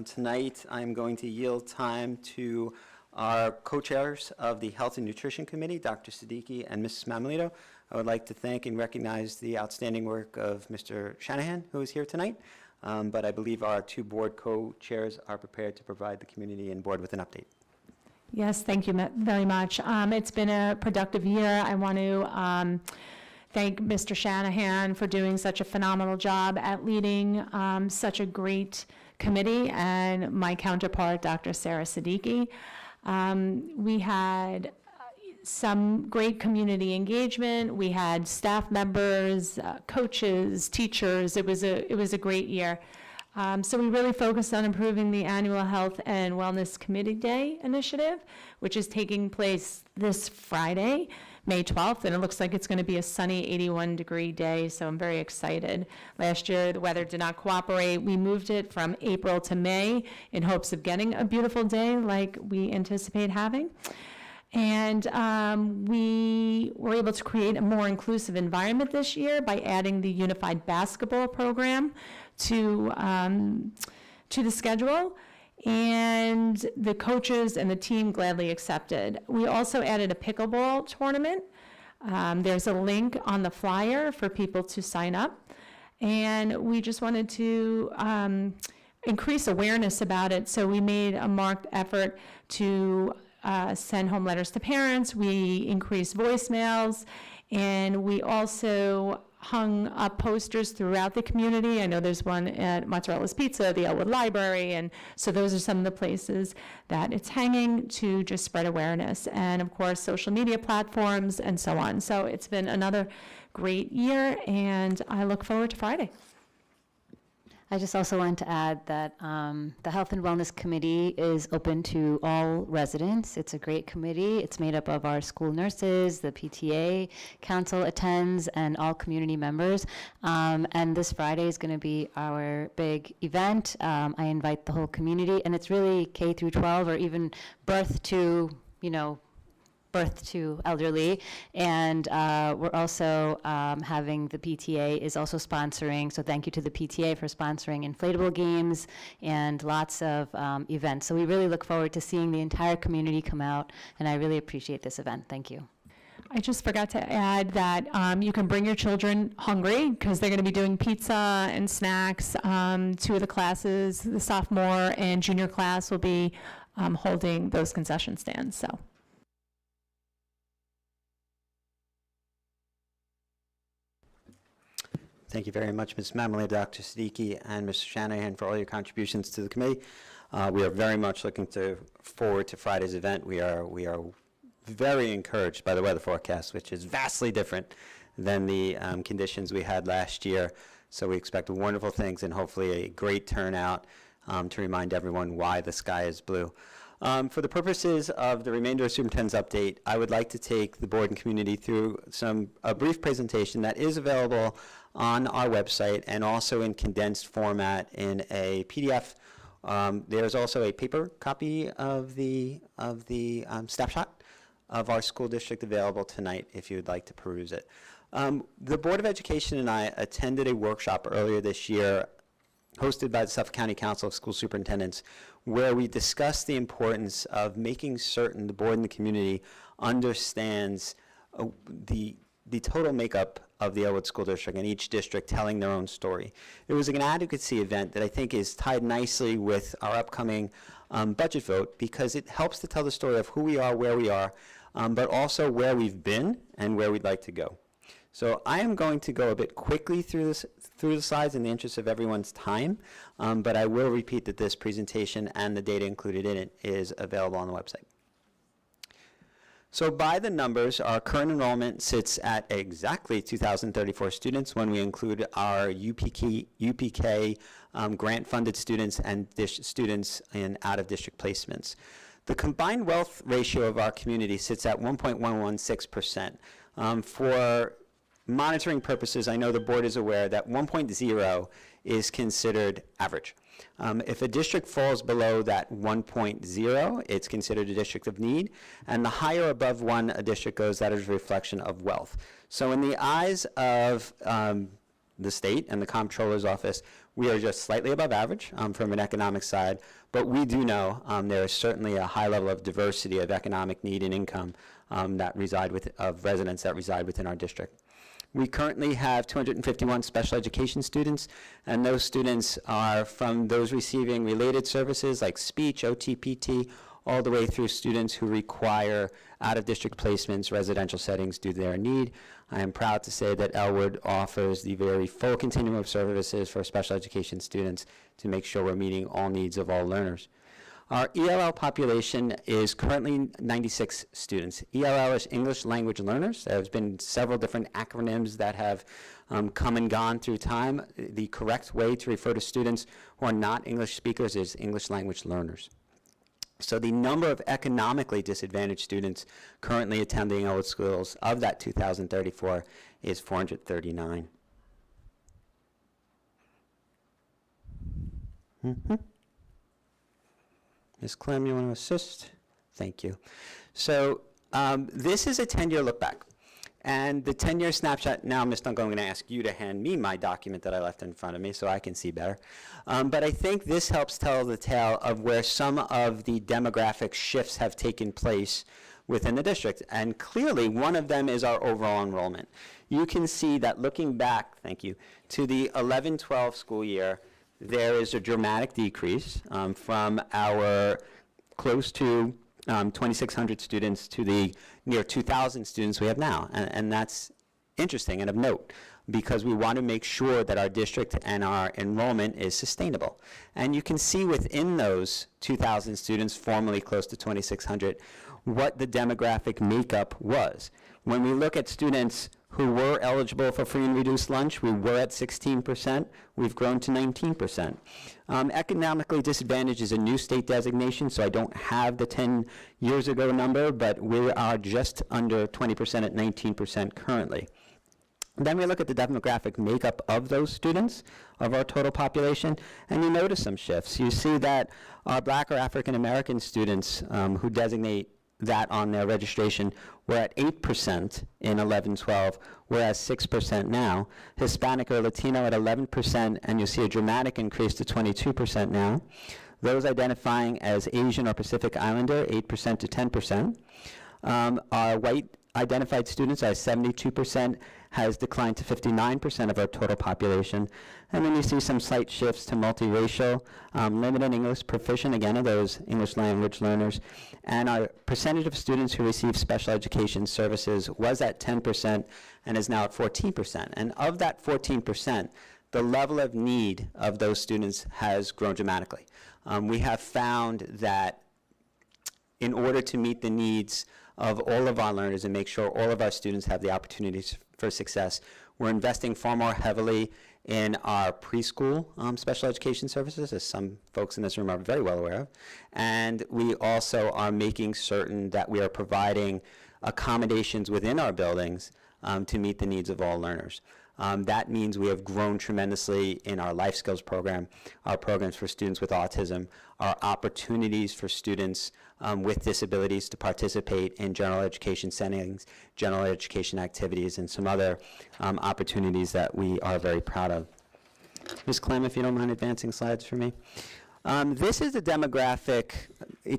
Tonight, I'm going to yield time to our co-chairs of the Health and Nutrition Committee, Dr. Siddiqui and Mrs. Mamalito. I would like to thank and recognize the outstanding work of Mr. Shanahan, who is here tonight. But I believe our two board co-chairs are prepared to provide the community and board with an update. Yes, thank you very much. It's been a productive year. I want to thank Mr. Shanahan for doing such a phenomenal job at leading such a great committee, and my counterpart, Dr. Sarah Siddiqui. We had some great community engagement. We had staff members, coaches, teachers. It was a great year. So we really focused on improving the annual Health and Wellness Committee Day initiative, which is taking place this Friday, May 12th, and it looks like it's going to be a sunny 81-degree day, so I'm very excited. Last year, the weather did not cooperate. We moved it from April to May in hopes of getting a beautiful day like we anticipate having. And we were able to create a more inclusive environment this year by adding the unified basketball program to the schedule, and the coaches and the team gladly accepted. We also added a pickleball tournament. There's a link on the flyer for people to sign up, and we just wanted to increase awareness about it, so we made a marked effort to send home letters to parents. We increased voicemails, and we also hung up posters throughout the community. I know there's one at Mozzarella's Pizza, the Elwood Library, and so those are some of the places that it's hanging to just spread awareness. And of course, social media platforms and so on. So it's been another great year, and I look forward to Friday. I just also want to add that the Health and Wellness Committee is open to all residents. It's a great committee. It's made up of our school nurses, the PTA council attends, and all community members. And this Friday is going to be our big event. I invite the whole community, and it's really K through 12 or even birth to elderly, and we're also having the PTA is also sponsoring, so thank you to the PTA for sponsoring inflatable games and lots of events. So we really look forward to seeing the entire community come out, and I really appreciate this event. Thank you. I just forgot to add that you can bring your children hungry because they're going to be doing pizza and snacks. Two of the classes, the sophomore and junior class, will be holding those concession stands. So. Thank you very much, Ms. Mamalé, Dr. Siddiqui, and Mr. Shanahan for all your contributions to the committee. We are very much looking forward to Friday's event. We are very encouraged by the weather forecast, which is vastly different than the conditions we had last year. So we expect wonderful things and hopefully a great turnout to remind everyone why the sky is blue. For the purposes of the remainder of Superintendent's update, I would like to take the board and community through a brief presentation that is available on our website and also in condensed format in a PDF. There's also a paper copy of the snapshot of our school district available tonight if you would like to peruse it. The Board of Education and I attended a workshop earlier this year hosted by the Suffolk County Council of School Superintendents, where we discussed the importance of making certain the board and the community understands the total makeup of the Elwood School District and each district telling their own story. It was an advocacy event that I think is tied nicely with our upcoming budget vote because it helps to tell the story of who we are, where we are, but also where we've been and where we'd like to go. So I am going to go a bit quickly through the slides in the interest of everyone's time, but I will repeat that this presentation and the data included in it is available on the website. So by the numbers, our current enrollment sits at exactly 2,034 students when we include our UPK grant-funded students and students in out-of-district placements. The combined wealth ratio of our community sits at 1.116%. For monitoring purposes, I know the board is aware that 1.0 is considered average. If a district falls below that 1.0, it's considered a district of need, and the higher above 1 a district goes, that is a reflection of wealth. So in the eyes of the state and the comptroller's office, we are just slightly above average from an economic side, but we do know there is certainly a high level of diversity of economic need and income that reside of residents that reside within our district. We currently have 251 special education students, and those students are from those receiving related services like speech, OT-PT, all the way through students who require out-of-district placements, residential settings due to their need. I am proud to say that Elwood offers the very full continuum of services for special education students to make sure we're meeting all needs of all learners. Our ELL population is currently 96 students. ELL is English Language Learners. There have been several different acronyms that have come and gone through time. The correct way to refer to students who are not English speakers is English Language Learners. So the number of economically disadvantaged students currently attending Elwood schools of that 2,034 is 439. Ms. Clem, you want to assist? Thank you. So this is a 10-year look back. And the 10-year snapshot, now, Ms. Duncan, I'm going to ask you to hand me my document that I left in front of me so I can see better. But I think this helps tell the tale of where some of the demographic shifts have taken place within the district. And clearly, one of them is our overall enrollment. You can see that looking back, thank you, to the 11-12 school year, there is a dramatic decrease from our close to 2,600 students to the near 2,000 students we have now. And that's interesting and of note, because we want to make sure that our district and our enrollment is sustainable. And you can see within those 2,000 students, formerly close to 2,600, what the demographic makeup was. When we look at students who were eligible for free and reduced lunch, we were at 16%. We've grown to 19%. Economically disadvantaged is a new state designation, so I don't have the 10 years ago number, but we are just under 20% at 19% currently. Then we look at the demographic makeup of those students, of our total population, and you notice some shifts. You see that our Black or African American students who designate that on their registration were at 8% in 11-12, whereas 6% now. Hispanic or Latino at 11%, and you see a dramatic increase to 22% now. Those identifying as Asian or Pacific Islander, 8% to 10%. Our white identified students are 72%, has declined to 59% of our total population. And then you see some slight shifts to multiracial, limited English proficient, again, of those English language learners. And our percentage of students who receive special education services was at 10% and is now at 14%. And of that 14%, the level of need of those students has grown dramatically. We have found that in order to meet the needs of all of our learners and make sure all of our students have the opportunities for success, we're investing far more heavily in our preschool special education services, as some folks in this room are very well aware of. And we also are making certain that we are providing accommodations within our buildings to meet the needs of all learners. That means we have grown tremendously in our life skills program, our programs for students with autism, our opportunities for students with disabilities to participate in general education settings, general education activities, and some other opportunities that we are very proud of. Ms. Clem, if you don't mind advancing slides for me. This is a demographic,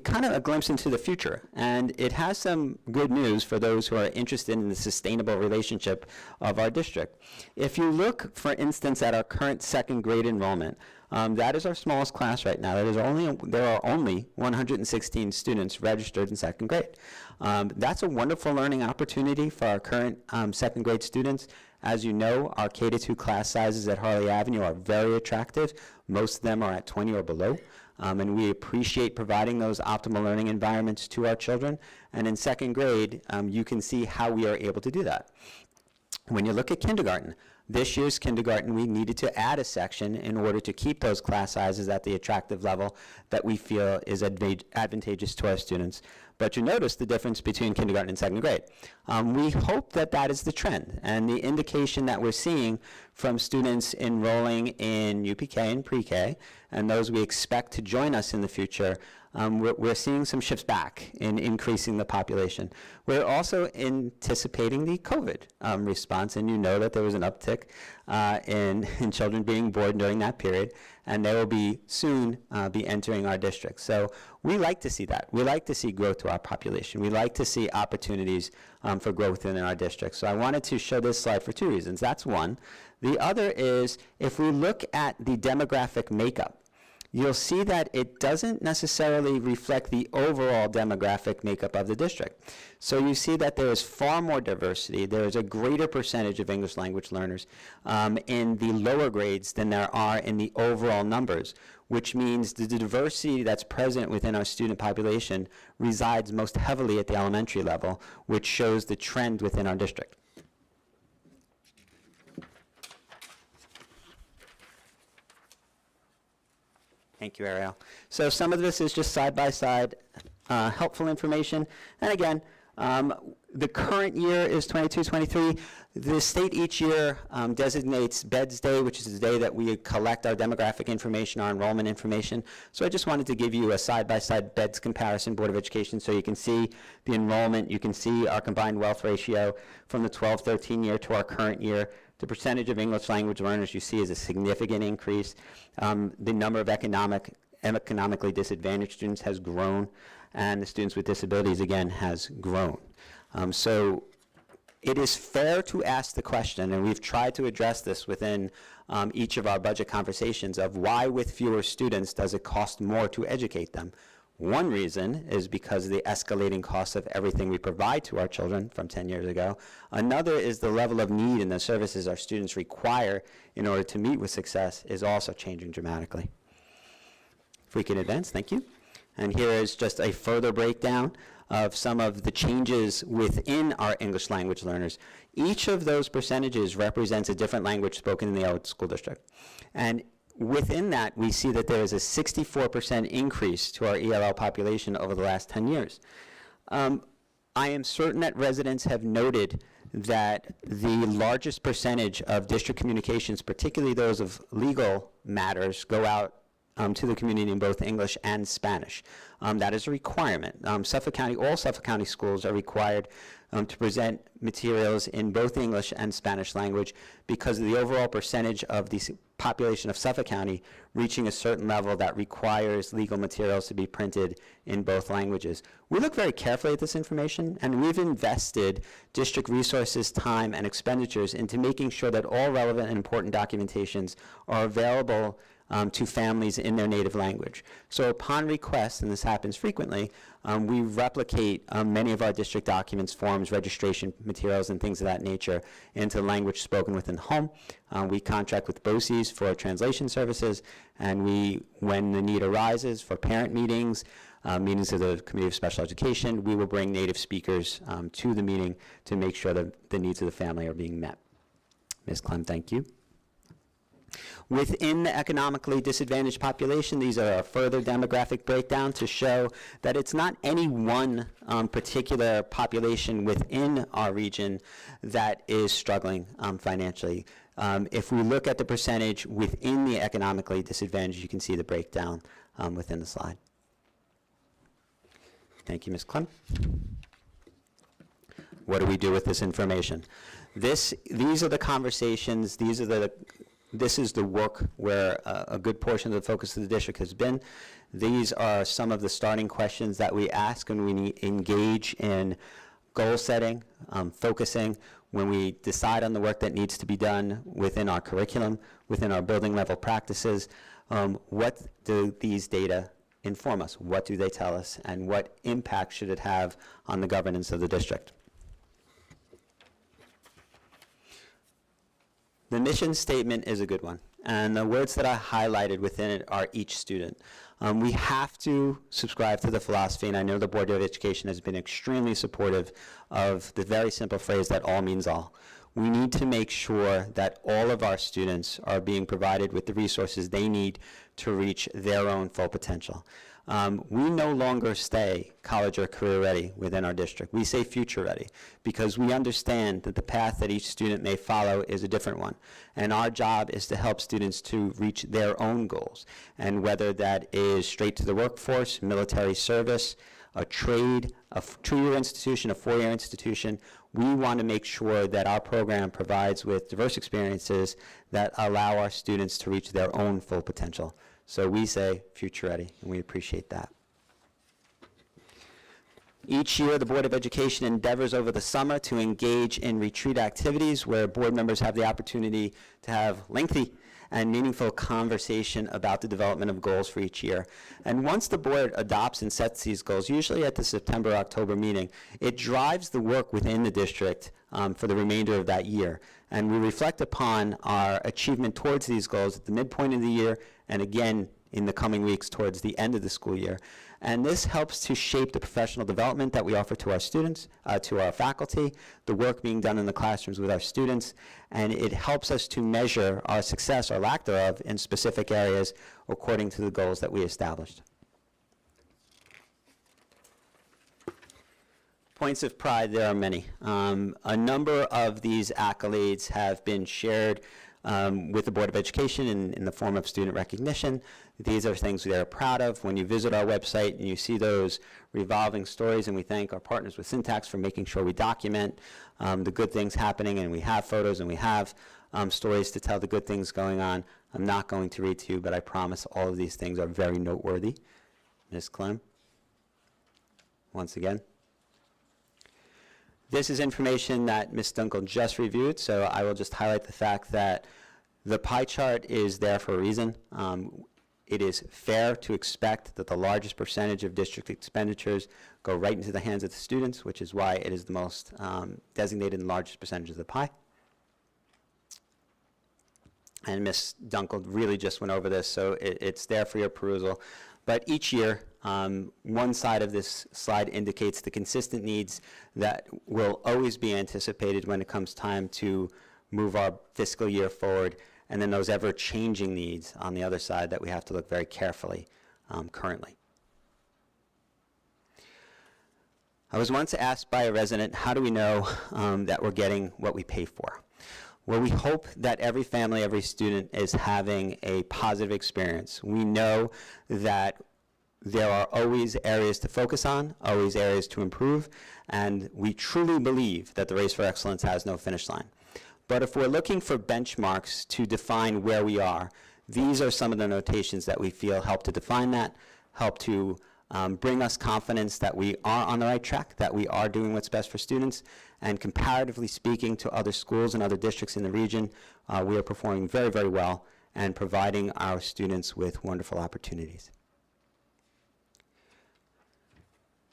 kind of a glimpse into the future, and it has some good news for those who are interested in the sustainable relationship of our district. If you look, for instance, at our current second grade enrollment, that is our smallest class right now. There are only 116 students registered in second grade. That's a wonderful learning opportunity for our current second grade students. As you know, our K-2 class sizes at Harley Avenue are very attractive. Most of them are at 20 or below. And we appreciate providing those optimal learning environments to our children. And in second grade, you can see how we are able to do that. When you look at kindergarten, this year's kindergarten, we needed to add a section in order to keep those class sizes at the attractive level that we feel is advantageous to our students. but you notice the difference between kindergarten and second grade. We hope that that is the trend, and the indication that we're seeing from students enrolling in UPK and pre-K, and those we expect to join us in the future, we're seeing some shifts back in increasing the population. We're also anticipating the COVID response, and you know that there was an uptick in children being born during that period, and they will be soon be entering our district. So we like to see that. We like to see growth to our population. We like to see opportunities for growth in our district. So I wanted to show this slide for two reasons. That's one. The other is, if we look at the demographic makeup, you'll see that it doesn't necessarily reflect the overall demographic makeup of the district. So you see that there is far more diversity. There is a greater percentage of English language learners in the lower grades than there are in the overall numbers, which means the diversity that's present within our student population resides most heavily at the elementary level, which shows the trend within our district. Thank you, Ariel. So some of this is just side-by-side helpful information. And again, the current year is 22-23. The state each year designates Beds Day, which is the day that we collect our demographic information, our enrollment information. So I just wanted to give you a side-by-side beds comparison, Board of Education, so you can see the enrollment, you can see our combined wealth ratio from the 12-13 year to our current year. The percentage of English language learners you see is a significant increase. The number of economically disadvantaged students has grown, and the students with disabilities, again, has grown. So it is fair to ask the question, and we've tried to address this within each of our budget conversations, of why with fewer students does it cost more to educate them? One reason is because of the escalating cost of everything we provide to our children from 10 years ago. Another is the level of need and the services our students require in order to meet with success is also changing dramatically. If we can advance, thank you. And here is just a further breakdown of some of the changes within our English language learners. Each of those percentages represents a different language spoken in the Elwood School District. And within that, we see that there is a 64% increase to our ELL population over the last 10 years. I am certain that residents have noted that the largest percentage of district communications, particularly those of legal matters, go out to the community in both English and Spanish. That is a requirement. All Suffolk County schools are required to present materials in both English and Spanish language because of the overall percentage of the population of Suffolk County reaching a certain level that requires legal materials to be printed in both languages. We look very carefully at this information, and we've invested district resources, time, and expenditures into making sure that all relevant and important documentations are available to families in their native language. So upon request, and this happens frequently, we replicate many of our district documents, forms, registration materials, and things of that nature into language spoken within the home. We contract with BOCES for translation services, and we, when the need arises for parent meetings, meetings of the Committee of Special Education, we will bring native speakers to the meeting to make sure that the needs of the family are being met. Ms. Clem, thank you. Within the economically disadvantaged population, these are a further demographic breakdown to show that it's not any one particular population within our region that is struggling financially. If we look at the percentage within the economically disadvantaged, you can see the breakdown within the slide. Thank you, Ms. Clem. What do we do with this information? These are the conversations, this is the work where a good portion of the focus of the district has been. These are some of the starting questions that we ask when we engage in goal setting, focusing, when we decide on the work that needs to be done within our curriculum, within our building level practices. What do these data inform us? What do they tell us? And what impact should it have on the governance of the district? The mission statement is a good one, and the words that I highlighted within it are each student. We have to subscribe to the philosophy, and I know the Board of Education has been extremely supportive of the very simple phrase that all means all. we need to make sure that all of our students are being provided with the resources they need to reach their own full potential. We no longer say college or career ready within our district. We say future ready because we understand that the path that each student may follow is a different one. And our job is to help students to reach their own goals. And whether that is straight to the workforce, military service, a trade, a two-year institution, a four-year institution, we want to make sure that our program provides with diverse experiences that allow our students to reach their own full potential. So we say future ready, and we appreciate that. Each year, the Board of Education endeavors over the summer to engage in retreat activities where board members have the opportunity to have lengthy and meaningful conversation about the development of goals for each year. And once the board adopts and sets these goals, usually at the September-October meeting, it drives the work within the district for the remainder of that year. And we reflect upon our achievement towards these goals at the midpoint of the year and again in the coming weeks towards the end of the school year. And this helps to shape the professional development that we offer to our students, to our faculty, the work being done in the classrooms with our students, and it helps us to measure our success or lack thereof in specific areas according to the goals that we established. Points of pride, there are many. A number of these accolades have been shared with the Board of Education in the form of student recognition. These are things we are proud of. When you visit our website and you see those revolving stories, and we thank our partners with Syntax for making sure we document the good things happening, and we have photos and we have stories to tell the good things going on. I'm not going to read to you, but I promise all of these things are very noteworthy. Ms. Clem, once again. This is information that Ms. Dunkel just reviewed, so I will just highlight the fact that the pie chart is there for a reason. It is fair to expect that the largest percentage of district expenditures go right into the hands of the students, which is why it is the most designated and largest percentage of the pie. And Ms. Dunkel really just went over this, so it's there for your perusal. But each year, one side of this slide indicates the consistent needs that will always be anticipated when it comes time to move our fiscal year forward, and then those ever-changing needs on the other side that we have to look very carefully currently. I was once asked by a resident, how do we know that we're getting what we pay for? Well, we hope that every family, every student is having a positive experience. We know that there are always areas to focus on, always areas to improve, and we truly believe that the race for excellence has no finish line. But if we're looking for benchmarks to define where we are, these are some of the notations that we feel help to define that, help to bring us confidence that we are on the right track, that we are doing what's best for students, and comparatively speaking to other schools and other districts in the region, we are performing very, very well and providing our students with wonderful opportunities.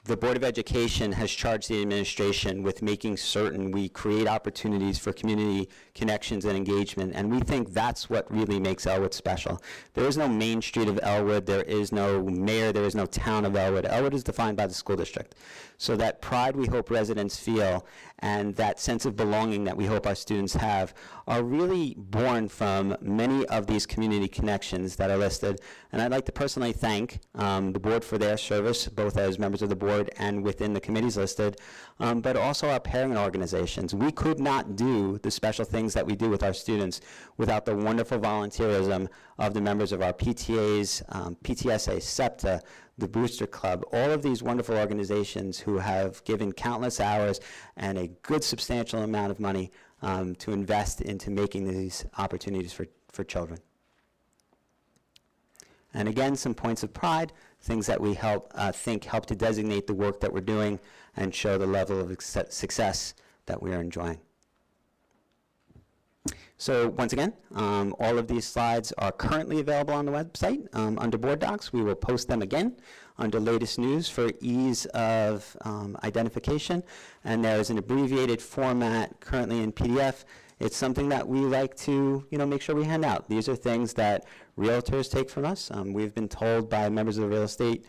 The Board of Education has charged the administration with making certain we create opportunities for community connections and engagement, and we think that's what really makes Elwood special. There is no Main Street of Elwood, there is no mayor, there is no town of Elwood. Elwood is defined by the school district. So that pride we hope residents feel and that sense of belonging that we hope our students have are really born from many of these community connections that are listed. And I'd like to personally thank the board for their service, both as members of the board and within the committees listed, but also our parent organizations. We could not do the special things that we do with our students without the wonderful volunteerism of the members of our PTAs, PTSA, SEPTA, the Booster Club, all of these wonderful organizations who have given countless hours and a good substantial amount of money to invest into making these opportunities for children. And again, some points of pride, things that we think help to designate the work that we're doing and show the level of success that we are enjoying. So once again, all of these slides are currently available on the website under Board Docs. We will post them again under latest news for ease of identification. And there is an abbreviated format currently in PDF. It's something that we like to make sure we hand out. These are things that realtors take from us. We've been told by members of the real estate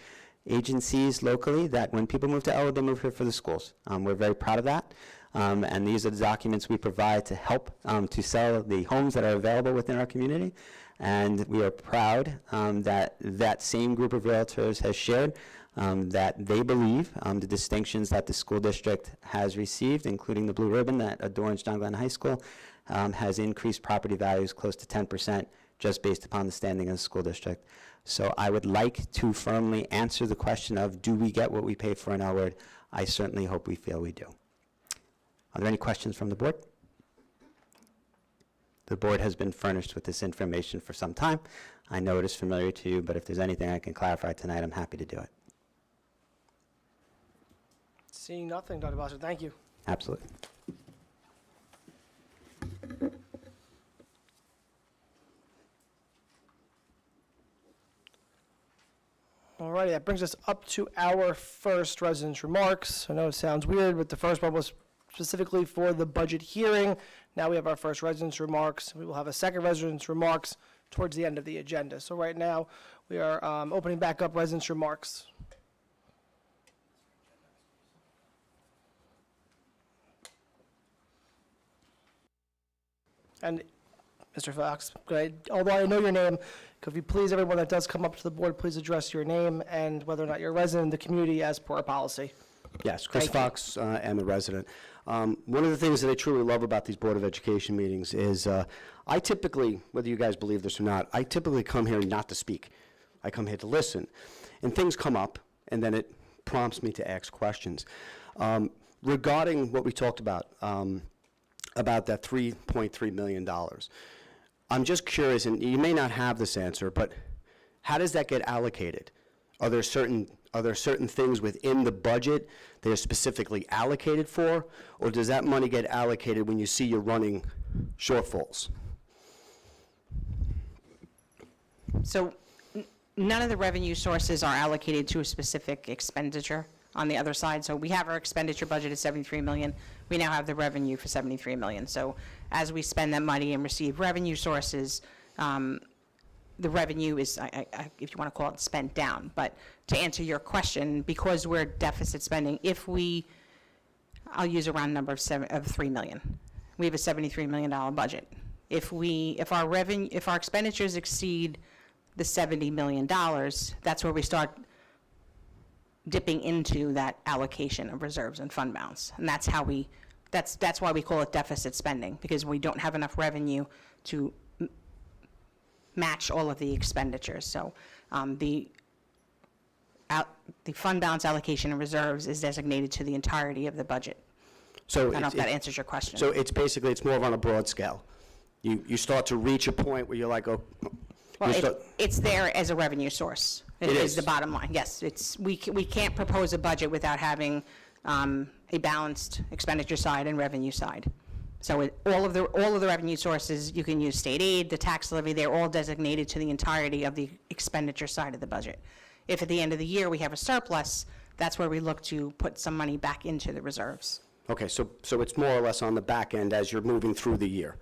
agencies locally that when people move to Elwood, they move here for the schools. We're very proud of that. And these are the documents we provide to help to sell the homes that are available within our community. And we are proud that that same group of realtors has shared that they believe the distinctions that the school district has received, including the blue ribbon that adorns John Glenn High School, has increased property values close to 10% just based upon the standing of the school district. So I would like to firmly answer the question of, do we get what we pay for in Elwood? I certainly hope we feel we do. Are there any questions from the board? The board has been furnished with this information for some time. I know it is familiar to you, but if there's anything I can clarify tonight, I'm happy to do it. Seeing nothing, Dr. Bosser, thank you. Absolutely. All righty, that brings us up to our first residents' remarks. I know it sounds weird, but the first one was specifically for the budget hearing. Now we have our first residents' remarks. We will have a second residents' remarks towards the end of the agenda. So right now, we are opening back up residents' remarks. And Mr. Fox, although I know your name, could you please, everyone that does come up to the board, please address your name and whether or not you're a resident of the community as per our policy. Yes, Chris Thank you. Fox, am a resident. One of the things that I truly love about these Board of Education meetings is I typically, whether you guys believe this or not, I typically come here not to speak. I come here to listen. And things come up, and then it prompts me to ask questions. Regarding what we talked about that $3.3 million, I'm just curious, and you may not have this answer, but how does that get allocated? Are there certain things within the budget they're specifically allocated for, or does that money get allocated when you see you're running shortfalls? So none of the revenue sources are allocated to a specific expenditure on the other side. So we have our expenditure budget at $73 million. We now have the revenue for $73 million. So as we spend that money and receive revenue sources, the revenue is, if you want to call it, spent down. But to answer your question, because we're deficit spending, if we, I'll use a round number of $3 million. We have a $73 million budget. If our expenditures exceed the $70 million, that's where we start dipping into that allocation of reserves and fund balance. And that's how that's why we call it deficit spending, because we don't have enough revenue to match all of the expenditures. So the fund balance allocation and reserves is designated to the entirety of the budget. So I don't know if that answers your question. So it's basically, it's more of on a broad scale. You start to reach a point where you're like, oh. Well, it's there as a revenue source. It is the bottom line. Yes, we can't propose a budget without having a balanced expenditure side and revenue side. So all of the revenue sources, you can use state aid, the tax levy, they're all designated to the entirety of the expenditure side of the budget. If at the end of the year we have a surplus, that's where we look to put some money back into the reserves. Okay, so it's more or less on the back end as you're moving through the year.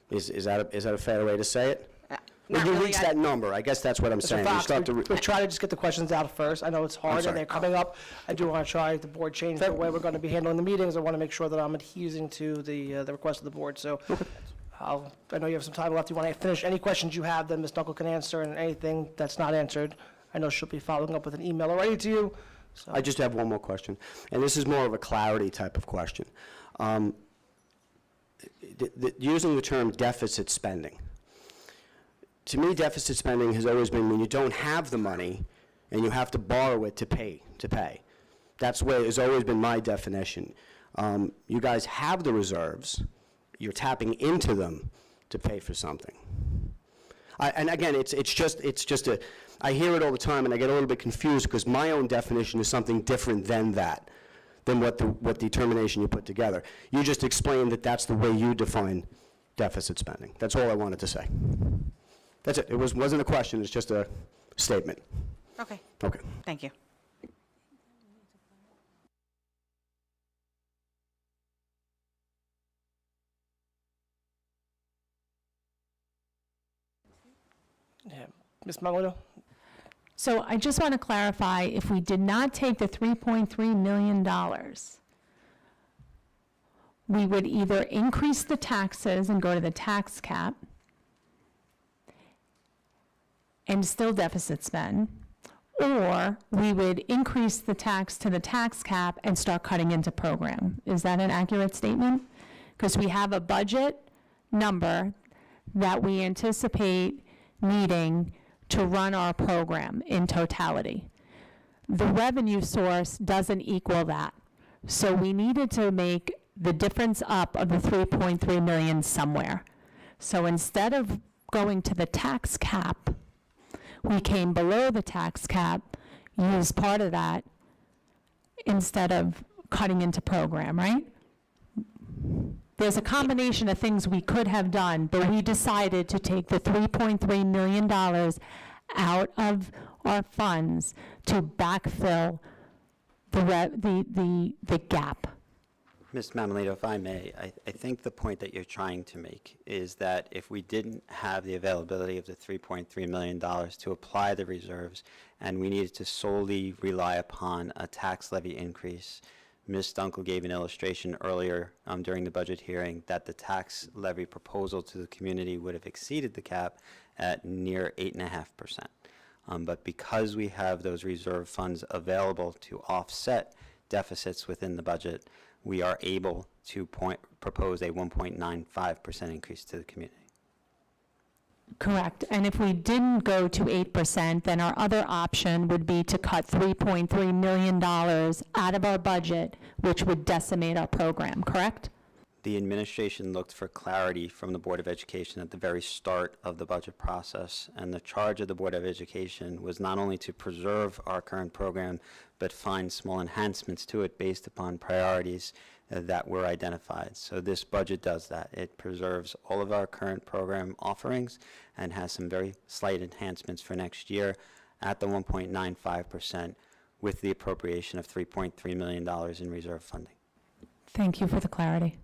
Is that a fair way to say it? When you reach that number, I guess that's what I'm saying. Fox, we try to just get the questions out first. I know it's hard and they're coming up. I do want to try the board change the way we're going to be handling the meetings. I want to make sure that I'm adhering to the request of the board. So I know you have some time left. You want to finish any questions you have, then Ms. Dunkel can answer, and anything that's not answered, I know she'll be following up with an email already to you. So. I just have one more question, and this is more of a clarity type of question. Using the term deficit spending, to me, deficit spending has always been when you don't have the money and you have to borrow it to pay. That's where it's always been my definition. You guys have the reserves. You're tapping into them to pay for something. And again, it's just I hear it all the time and I get a little bit confused because my own definition is something different than that, than what determination you put together. You just explained that that's the way you define deficit spending. That's all I wanted to say. That's it. It wasn't a question. It's just a statement. Okay. Okay. Thank you. Yeah. Ms. Malito? So I just want to clarify, if we did not take the $3.3 million, we would either increase the taxes and go to the tax cap and still deficit spend, or we would increase the tax to the tax cap and start cutting into program. Is that an accurate statement? Because we have a budget number that we anticipate needing to run our program in totality. The revenue source doesn't equal that. So we needed to make the difference up of the 3.3 million somewhere. So instead of going to the tax cap, we came below the tax cap, used part of that instead of cutting into program, right? There's a combination of things we could have done, but we decided to take the $3.3 million out of our funds to backfill the gap. Ms. Mamalito, if I may, I think the point that you're trying to make is that if we didn't have the availability of the $3.3 million to apply the reserves and we needed to solely rely upon a tax levy increase, Ms. Dunkel gave an illustration earlier during the budget hearing that the tax levy proposal to the community would have exceeded the cap at near 8.5%. But because we have those reserve funds available to offset deficits within the budget, we are able to propose a 1.95% increase to the community. Correct. And if we didn't go to 8%, then our other option would be to cut $3.3 million out of our budget, which would decimate our program, correct? The administration looked for clarity from the Board of Education at the very start of the budget process, and the charge of the Board of Education was not only to preserve our current program, but find small enhancements to it based upon priorities that were identified. So this budget does that. It preserves all of our current program offerings and has some very slight enhancements for next year at the 1.95% with the appropriation of $3.3 million in reserve funding. Thank you for the clarity.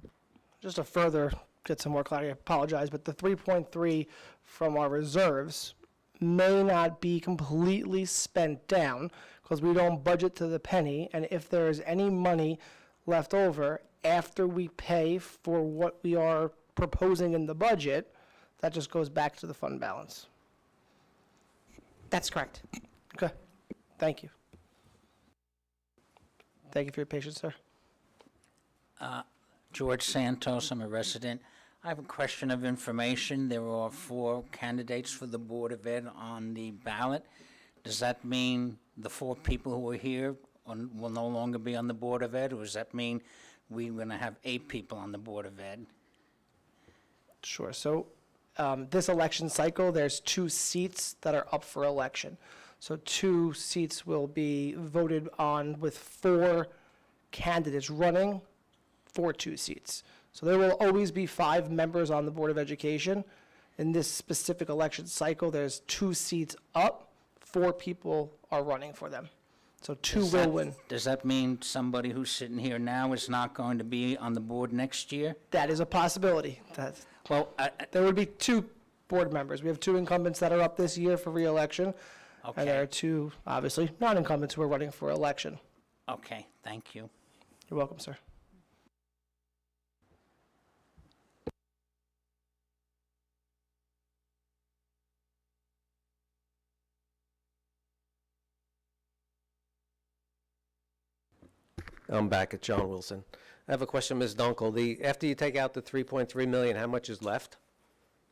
Just to further get some more clarity, I apologize, but the 3.3 from our reserves may not be completely spent down because we don't budget to the penny, and if there is any money left over after we pay for what we are proposing in the budget, that just goes back to the fund balance. That's correct. Okay, thank you. Thank you for your patience, sir. George Santos, I'm a resident. I have a question of information. There are 4 candidates for the Board of Ed on the ballot. Does that mean the 4 people who are here will no longer be on the Board of Ed, or does that mean we're going to have 8 people on the Board of Ed? Sure. So this election cycle, there's 2 seats that are up for election. So 2 seats will be voted on with 4 candidates running for 2 seats. So there will always be 5 members on the Board of Education. In this specific election cycle, there's 2 seats up, 4 people are running for them. So 2 will win. Does that mean somebody who's sitting here now is not going to be on the board next year? That is a possibility. There would be 2 board members. We have 2 incumbents that are up this year for re-election. Okay. And there are 2, obviously, non-incumbents who are running for election. Okay, thank you. You're welcome, sir. I'm back at John Wilson. I have a question, Ms. Dunkel. After you take out the 3.3 million, how much is left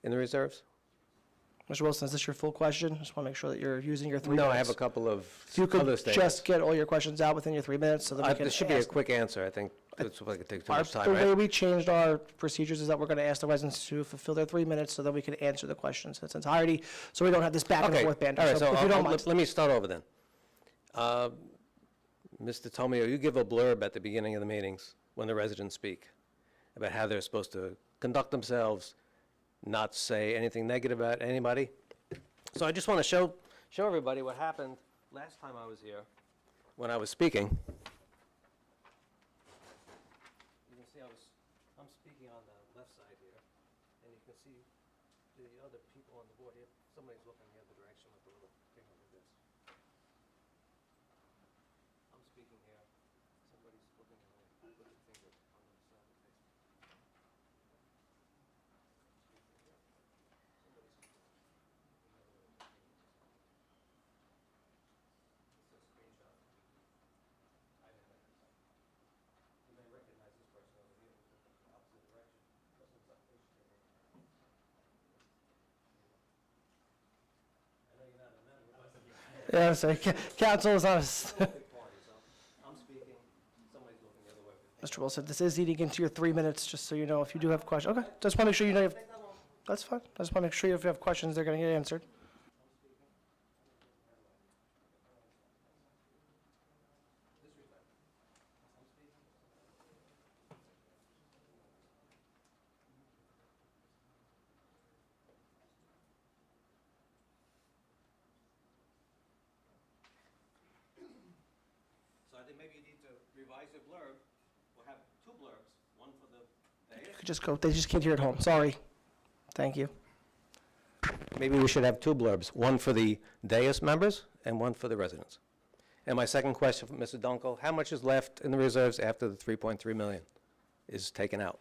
in the reserves? Mr. Wilson, is this your full question? Just want to make sure that you're using your 3 minutes. No, I have a couple of If you could other statements. just get all your questions out within your 3 minutes so that we can This should be a ask- quick answer. I think it's like it takes too Our- much time, The way right? we changed our procedures is that we're going to ask the residents to fulfill their 3 minutes so that we can answer the questions in its entirety, so we don't have this back and Okay, forth banter. all right, So if you don't mind. let me start over then. Mr. Tomio, you give a blurb at the beginning of the meetings when the residents speak about how they're supposed to conduct themselves, not say anything negative about anybody. So I just want to show everybody what happened last time I was here when I was speaking. You can see I'm speaking on the left side here, and you can see the other people on the board here. Somebody's looking the other direction with the little finger like this. I'm speaking here. Somebody's looking at me with the finger on the side of the face. Yeah, sorry, council is on us. Mr. Wilson, this is eating into your 3 minutes, just so you know, if you do have questions. Okay, just want to make sure you know, that's fine. I just want to make sure if you have questions, they're going to get answered. So I think maybe you need to revise your blurb. We'll have two blurbs, one for the You could just go, they just can't hear at home, sorry. Thank you. Maybe we should have two blurbs, one for the dais members and one for the residents. And my second question for Mr. Dunkel, how much is left in the reserves after the 3.3 million is taken out?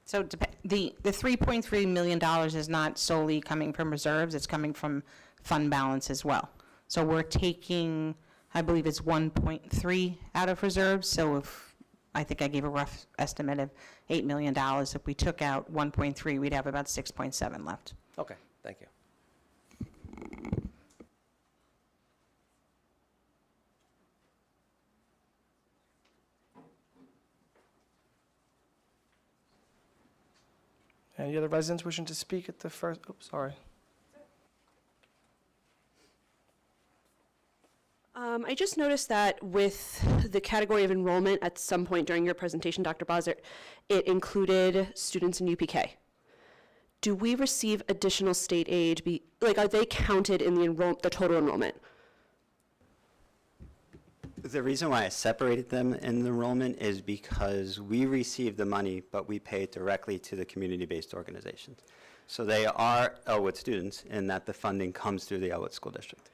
So the $3.3 million is not solely coming from reserves, it's coming from fund balance as well. So we're taking, I believe it's 1.3 out of reserves, so if, I think I gave a rough estimate of $8 million. If we took out 1.3, we'd have about 6.7 left. Okay, thank you. Any other residents wishing to speak at the first, oops, sorry. I just noticed that with the category of enrollment at some point during your presentation, Dr. Bossert, it included students in UPK. Do we receive additional state aid? Are they counted in the total enrollment? The reason why I separated them in the enrollment is because we receive the money, but we pay it directly to the community-based organizations. So they are Elwood students in that the funding comes through the Elwood School District.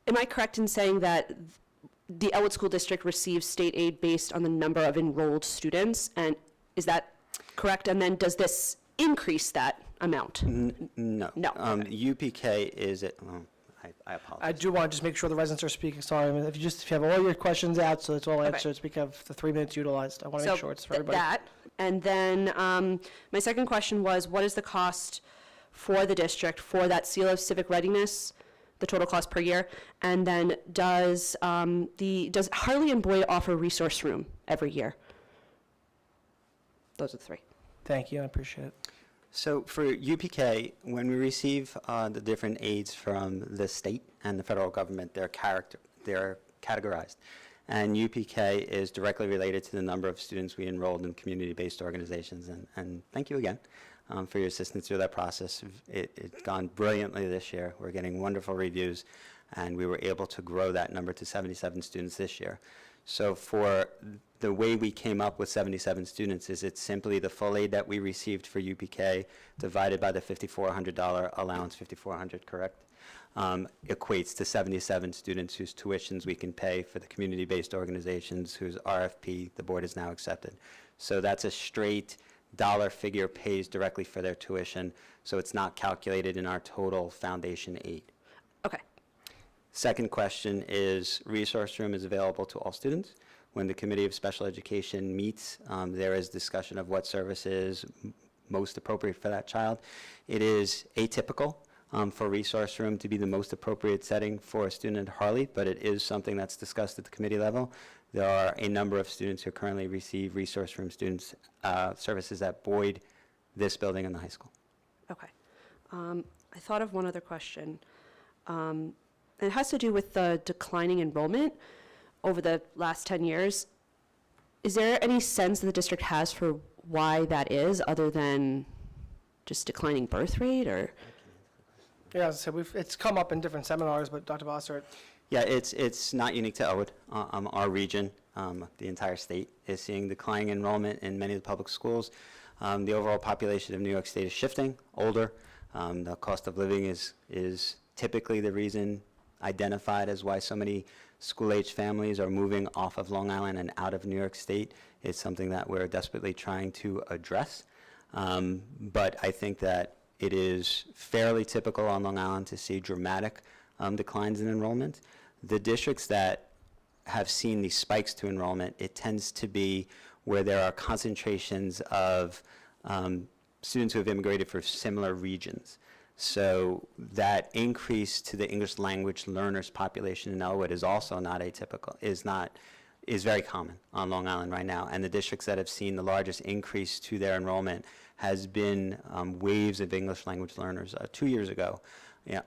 Am I correct in saying that the Elwood School District receives state aid based on the number of enrolled students? And is that correct? And then does this increase that amount? No. No. UPK is at, I apologize. I do want to just make sure the residents are speaking, sorry. I mean, if you have all your questions out, so it's all Okay. answered, we have the 3 minutes utilized. I want to make sure it's for everybody. That, and then my second question was, what is the cost for the district for that seal of civic readiness, the total cost per year? And then does Harley and Boyd offer resource room every year? Those are the three. Thank you, I appreciate it. So for UPK, when we receive the different aids from the state and the federal government, they're categorized. And UPK is directly related to the number of students we enrolled in community-based organizations. And thank you again for your assistance through that process. It's gone brilliantly this year. We're getting wonderful reviews, and we were able to grow that number to 77 students this year. So for the way we came up with 77 students is it's simply the full aid that we received for UPK divided by the $5,400 allowance, $5,400, correct? Equates to 77 students whose tuitions we can pay for the community-based organizations whose RFP the board has now accepted. So that's a straight dollar figure pays directly for their tuition, so it's not calculated in our total foundation aid. Okay. Second question is resource room is available to all students. When the Committee of Special Education meets, there is discussion of what service is most appropriate for that child. It is atypical for resource room to be the most appropriate setting for a student at Harley, but it is something that's discussed at the committee level. There are a number of students who currently receive resource room students services at Boyd, this building, and the high school. Okay. I thought of one other question. It has to do with the declining enrollment over the last 10 years. Is there any sense that the district has for why that is, other than just declining birth rate, or? Yeah, as I said, it's come up in different seminars, but Dr. Bossert. Yeah, it's not unique to Elwood. Our region, the entire state, is seeing declining enrollment in many of the public schools. The overall population of New York State is shifting, older. The cost of living is typically the reason identified as why so many school-age families are moving off of Long Island and out of New York State. It's something that we're desperately trying to address. But I think that it is fairly typical on Long Island to see dramatic declines in enrollment. The districts that have seen these spikes to enrollment, it tends to be where there are concentrations of students who have immigrated from similar regions. So that increase to the English language learners population in Elwood is also not atypical, is very common on Long Island right now. And the districts that have seen the largest increase to their enrollment has been waves of English language learners. 2 years ago,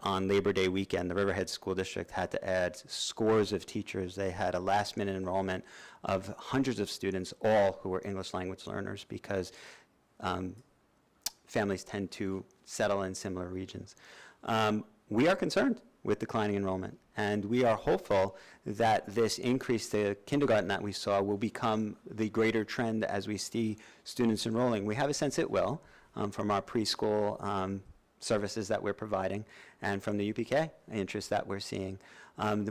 on Labor Day weekend, the Riverhead School District had to add scores of teachers. They had a last-minute enrollment of hundreds of students, all who were English language learners, because families tend to settle in similar regions. We are concerned with declining enrollment, and we are hopeful that this increase to kindergarten that we saw will become the greater trend as we see students enrolling. We have a sense it will, from our preschool services that we're providing, and from the UPK interest that we're seeing.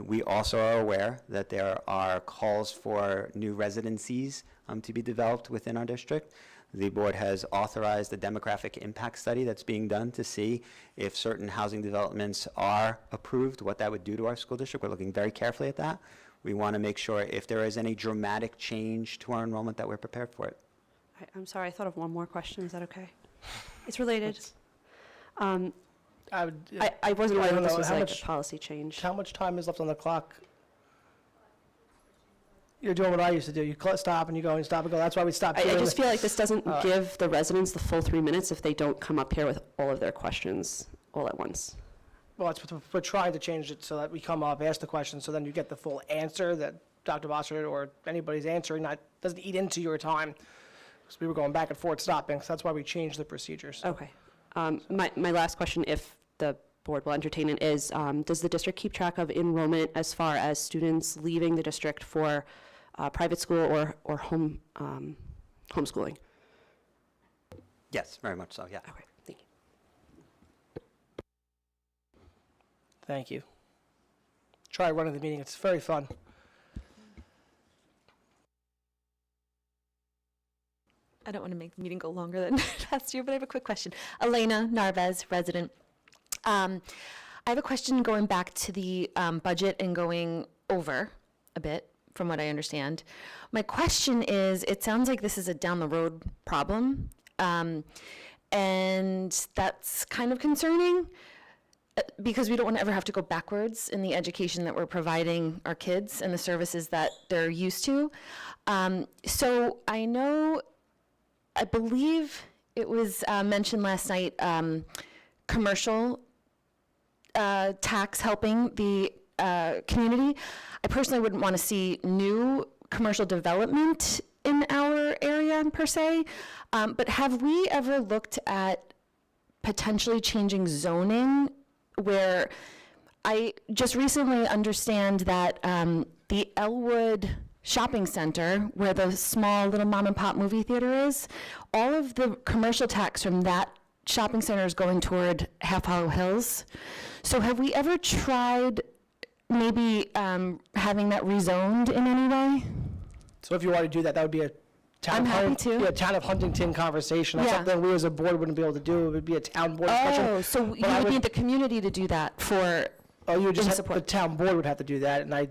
We also are aware that there are calls for new residencies to be developed within our district. The board has authorized a demographic impact study that's being done to see if certain housing developments are approved, what that would do to our school district. We're looking very carefully at that. We want to make sure if there is any dramatic change to our enrollment that we're prepared for it. I'm sorry, I thought of one more question. Is that okay? It's related. I wasn't aware that this was like a policy change. How much time is left on the clock? You're doing what I used to do. You stop and you go and stop and go. That's why we stopped. I just feel like this doesn't give the residents the full 3 minutes if they don't come up here with all of their questions all at once. Well, we're trying to change it so that we come up, ask the question, so then you get the full answer that Dr. Bossert or anybody's answering. Doesn't eat into your time. Because we were going back and forth stopping, so that's why we changed the procedures. Okay. My last question, if the board will entertain it, is does the district keep track of enrollment as far as students leaving the district for private school or homeschooling? Yes, very much so, yeah. Okay, thank you. Thank you. Try running the meeting. It's very fun. I don't want to make the meeting go longer than last year, but I have a quick question. Elena Narvez, resident. I have a question going back to the budget and going over a bit, from what I understand. My question is, it sounds like this is a down-the-road problem, and that's kind of concerning because we don't want to ever have to go backwards in the education that we're providing our kids and the services that they're used to. So I believe it was mentioned last night, commercial tax helping the community. I personally wouldn't want to see new commercial development in our area per se, but have we ever looked at potentially changing zoning where I just recently understand that the Elwood shopping center, where the small little mom and pop movie theater is, all of the commercial tax from that shopping center is going toward Half Hollow Hills. So have we ever tried maybe having that rezoned in any way? So if you want to do that, that would be a town of Huntington conversation. That's something we as a board wouldn't be able to do. It would be a town board discussion. Oh, so you would need the community to do that for the town board would have to do that, and I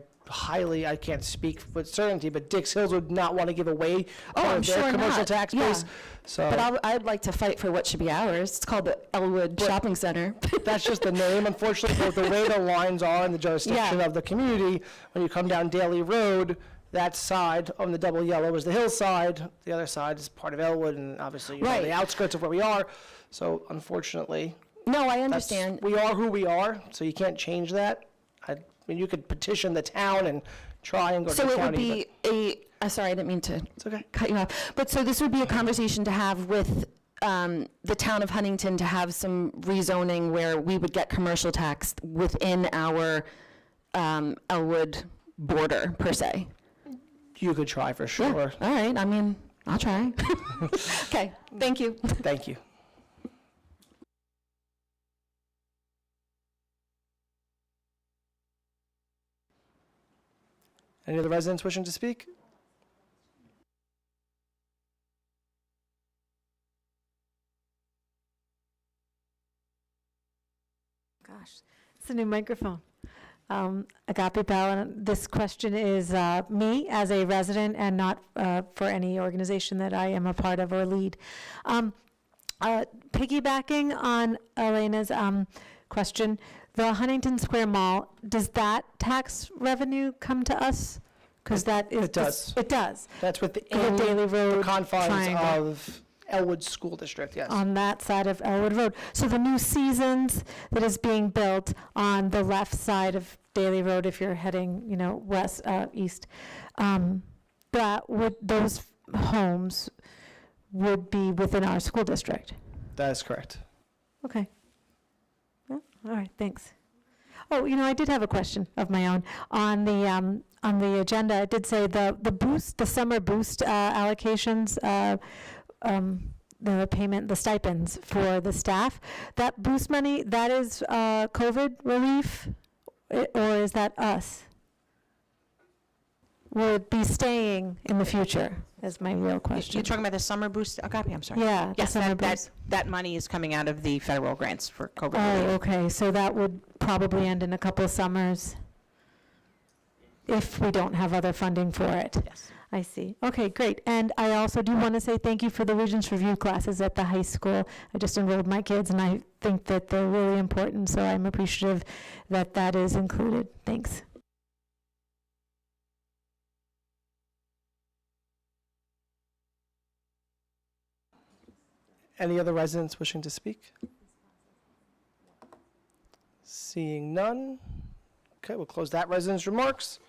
can't speak with certainty, but Dix Hills would not want to give away I'm their sure commercial not. tax Yeah. base. So, but I'd like to fight for what should be ours. It's called the Elwood Shopping Center. that's just the name, unfortunately. But the way the lines are in the jurisdiction of the community, when you come down Daly Road, that side on the double yellow is the hillside. The other side is part of Elwood, and obviously you know the outskirts of where we are. So unfortunately, no, I understand. We are who we are, so you can't change that. I mean, you could petition the town and try and go to the county. So it would be sorry, I didn't mean to cut you off. But so this would be a conversation to have with the town of Huntington to have some rezoning where we would get commercial tax within our Elwood border, per se. You could try for sure. Yeah. All right, I mean, I'll try. Okay, thank you. Thank you. Any other residents wishing to speak? Gosh, it's a new microphone. Agape Bell, and this question is me as a resident and not for any organization that I am a part of or lead. Piggybacking on Elena's question, the Huntington Square Mall, does that tax revenue come to us? Because that is... It does. It does. That's within The Daily Road the confines triangle. of Elwood School District, yes. On that side of Elwood Road. So the new Seasons that is being built on the left side of Daily Road, if you're heading, west, east, those homes would be within our school district. That is correct. Okay. Well, all right, thanks. Oh, I did have a question of my own. On the agenda, it did say the boost, the summer boost allocations, the payment, the stipends for the staff. That boost money, that is COVID relief, or is that us? Will it be staying in the future, is my real question. You're talking about the summer boost, Agapi, I'm sorry. Yeah, the Yes, summer that boost. money is coming out of the federal grants for COVID Oh, relief. okay, so that would probably end in a couple summers if we don't have other funding for it. Yes. I see. Okay, great. And I also do want to say thank you for the Regents Review classes at the high school. I just enrolled my kids, and I think that they're really important, so I'm appreciative that that is included. Thanks. Any other residents wishing to speak? Seeing none. Okay, we'll close that resident's remarks.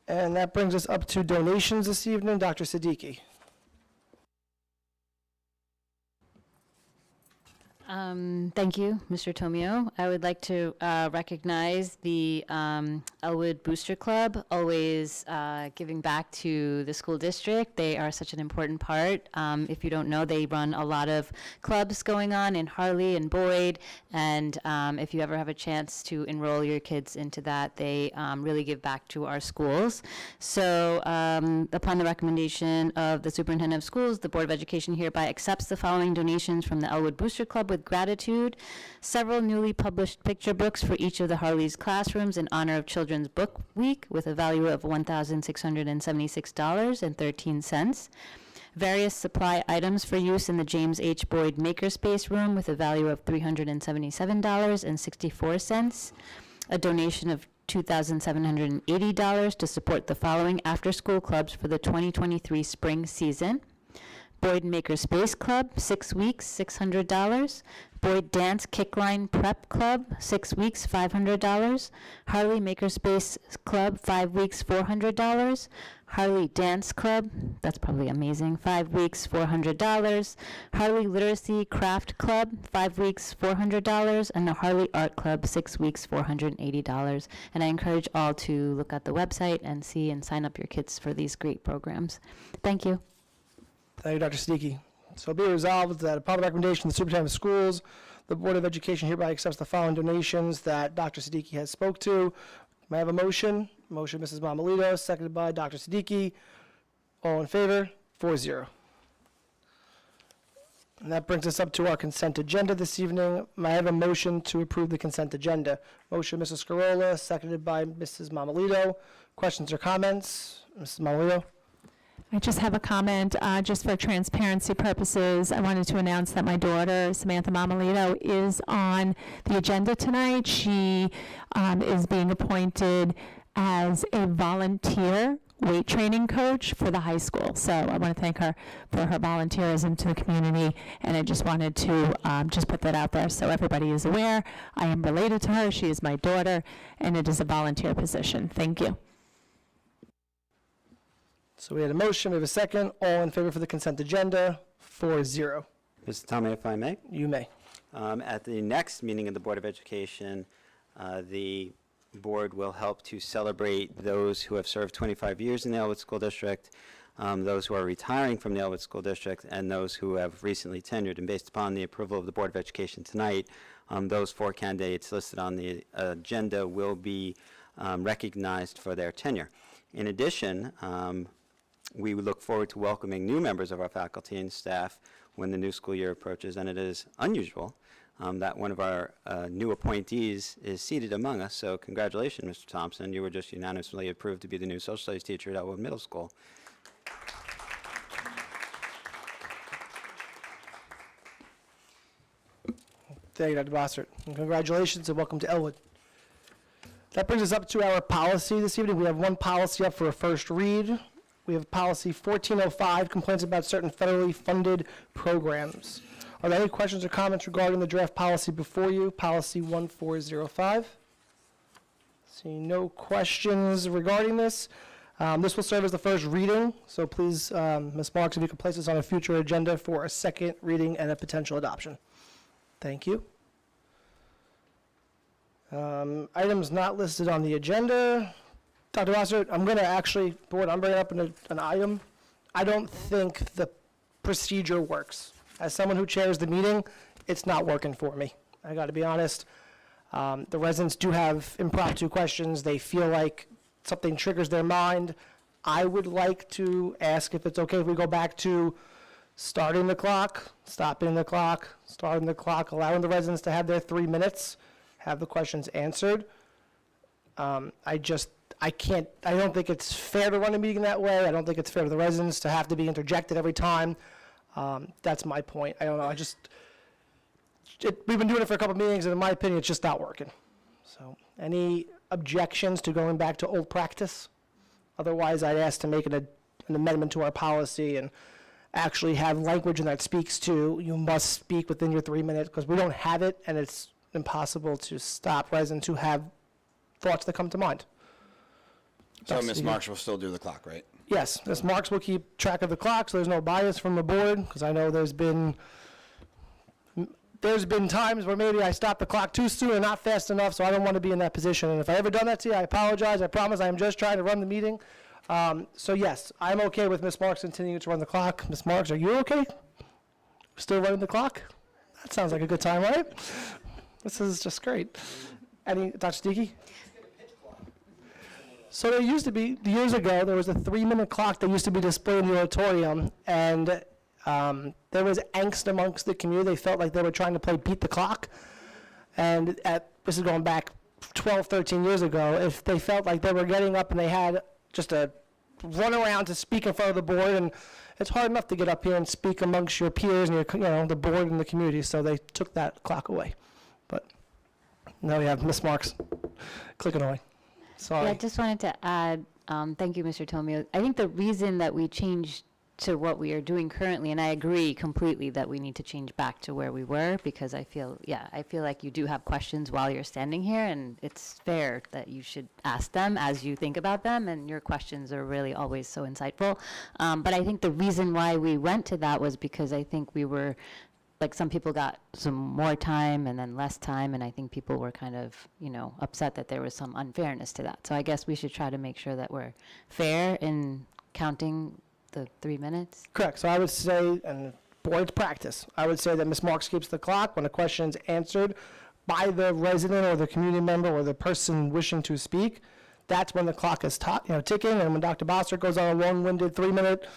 And that brings us up to donations this evening. Dr. Siddiqui. Thank you, Mr. Tomio. I would like to recognize the Elwood Booster Club, always giving back to the school district. They are such an important part. If you don't know, they run a lot of clubs going on in Harley and Boyd, and if you ever have a chance to enroll your kids into that, they really give back to our schools. So upon the recommendation of the Superintendent of Schools, the Board of Education hereby accepts the following donations from the Elwood Booster Club with gratitude: several newly published picture books for each of the Harley's classrooms in honor of Children's Book Week with a value of $1,676.13. Various supply items for use in the James H. Boyd Makerspace Room with a value of $377.64. A donation of $2,780 to support the following after-school clubs for the 2023 spring season: Boyd Makerspace Club, 6 weeks, $600. Boyd Dance Kickline Prep Club, 6 weeks, $500. Harley Makerspace Club, 5 weeks, $400. Harley Dance Club, that's probably amazing, 5 weeks, $400. Harley Literacy Craft Club, 5 weeks, $400. And the Harley Art Club, 6 weeks, $480. And I encourage all to look at the website and see and sign up your kids for these great programs. Thank you. Thank you, Dr. Siddiqui. So be resolved that upon the recommendation of the Superintendent of Schools, the Board of Education hereby accepts the following donations that Dr. Siddiqui has spoke to. May I have a motion? Motion, Mrs. Mamalito, seconded by Dr. Siddiqui. All in favor? 4-0. And that brings us up to our consent agenda this evening. May I have a motion to approve the consent agenda? Motion, Mrs. Scarola, seconded by Mrs. Mamalito. Questions or comments? Mrs. Mamalito? I just have a comment, just for transparency purposes. I wanted to announce that my daughter, Samantha Mamalito, is on the agenda tonight. She is being appointed as a volunteer weight training coach for the high school. So I want to thank her for her volunteerism to the community, and I just wanted to just put that out there so everybody is aware. I am related to her. She is my daughter, and it is a volunteer position. Thank you. So we had a motion, we have a second. All in favor for the consent agenda, 4-0. Mr. Tomei, if I may? You may. At the next meeting of the Board of Education, the board will help to celebrate those who have served 25 years in the Elwood School District, those who are retiring from the Elwood School District, and those who have recently tenured. And based upon the approval of the Board of Education tonight, those 4 candidates listed on the agenda will be recognized for their tenure. In addition, we look forward to welcoming new members of our faculty and staff when the new school year approaches, and it is unusual that one of our new appointees is seated among us. So congratulations, Mr. Thompson. You were just unanimously approved to be the new social studies teacher at Elwood Middle School. Thank you, Dr. Bossert. And congratulations and welcome to Elwood. That brings us up to our policy this evening. We have one policy up for a first read. We have policy 1405, complaints about certain federally funded programs. Are there any questions or comments regarding the draft policy before you? Policy 1405. Seeing no questions regarding this. This will serve as the first reading, so please, Ms. Marks, if you could place this on a future agenda for a second reading and a potential adoption. Thank you. Items not listed on the agenda. Dr. Bossert, I'm going to actually, Board, I'm bringing up an item. I don't think the procedure works. As someone who chairs the meeting, it's not working for me. I got to be honest. The residents do have impromptu questions. They feel like something triggers their mind. I would like to ask if it's okay if we go back to starting the clock, stopping the clock, starting the clock, allowing the residents to have their 3 minutes, have the questions answered. I don't think it's fair to run a meeting that way. I don't think it's fair to the residents to have to be interjected every time. That's my point. I don't know. We've been doing it for a couple meetings, and in my opinion, it's just not working. So, any objections to going back to old practice? Otherwise, I'd ask to make an amendment to our policy and actually have language in that speaks to you must speak within your 3 minutes, because we don't have it, and it's impossible to stop residents who have thoughts that come to mind. So Ms. Marks will still do the clock, right? Yes, Ms. Marks will keep track of the clock, so there's no bias from the board, because I know there's been times where maybe I stopped the clock too soon or not fast enough, so I don't want to be in that position. And if I ever done that to you, I apologize. I promise I am just trying to run the meeting. So yes, I'm okay with Ms. Marks continuing to run the clock. Ms. Marks, are you okay? Still running the clock? That sounds like a good time, right? This is just great. Dr. Steeke? So there used to be, years ago, there was a 3-minute clock that used to be displayed in the auditorium, and there was angst amongst the community. They felt like they were trying to play beat the clock. And this is going back 12, 13 years ago, if they felt like they were getting up and they had just a run around to speak in front of the board, and it's hard enough to get up here and speak amongst your peers and the board and the community, so they took that clock away. But now we have Ms. Marks clicking away. Sorry. Yeah, I just wanted to add, thank you, Mr. Tomio. I think the reason that we changed to what we are doing currently, and I agree completely that we need to change back to where we were, because I feel like you do have questions while you're standing here, and it's fair that you should ask them as you think about them, and your questions are really always so insightful. But I think the reason why we went to that was because I think we were, like, some people got some more time and then less time, and I think people were kind of, upset that there was some unfairness to that. So I guess we should try to make sure that we're fair in counting the 3 minutes. Correct. So I would say, and board's practice, I would say that Ms. Marks keeps the clock when a question is answered by the resident or the community member or the person wishing to speak. That's when the clock is ticking, and when Dr. Bossert goes on a long-winded 3-minute,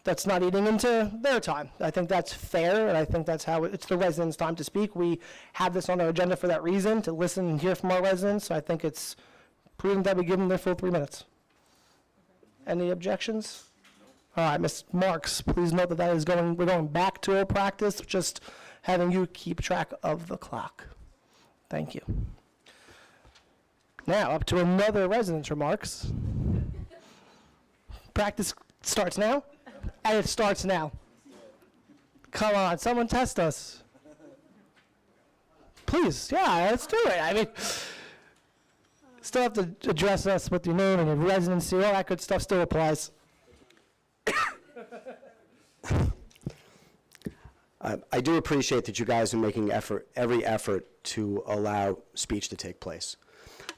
that's not eating into their time. I think that's fair, and I think that's how it's the residents' time to speak. We have this on our agenda for that reason, to listen and hear from our residents. So I think it's prudent that we give them their full 3 minutes. Any objections? All right, Ms. Marks, please note that we're going back to our practice, just having you keep track of the clock. Thank you. Now, up to another resident's remarks. Practice starts now, and it starts now. Come on, someone test us. Please, yeah, let's do it. I mean, still have to address us with your name and your residency, all that good stuff still applies. I do appreciate that you guys are making every effort to allow speech to take place.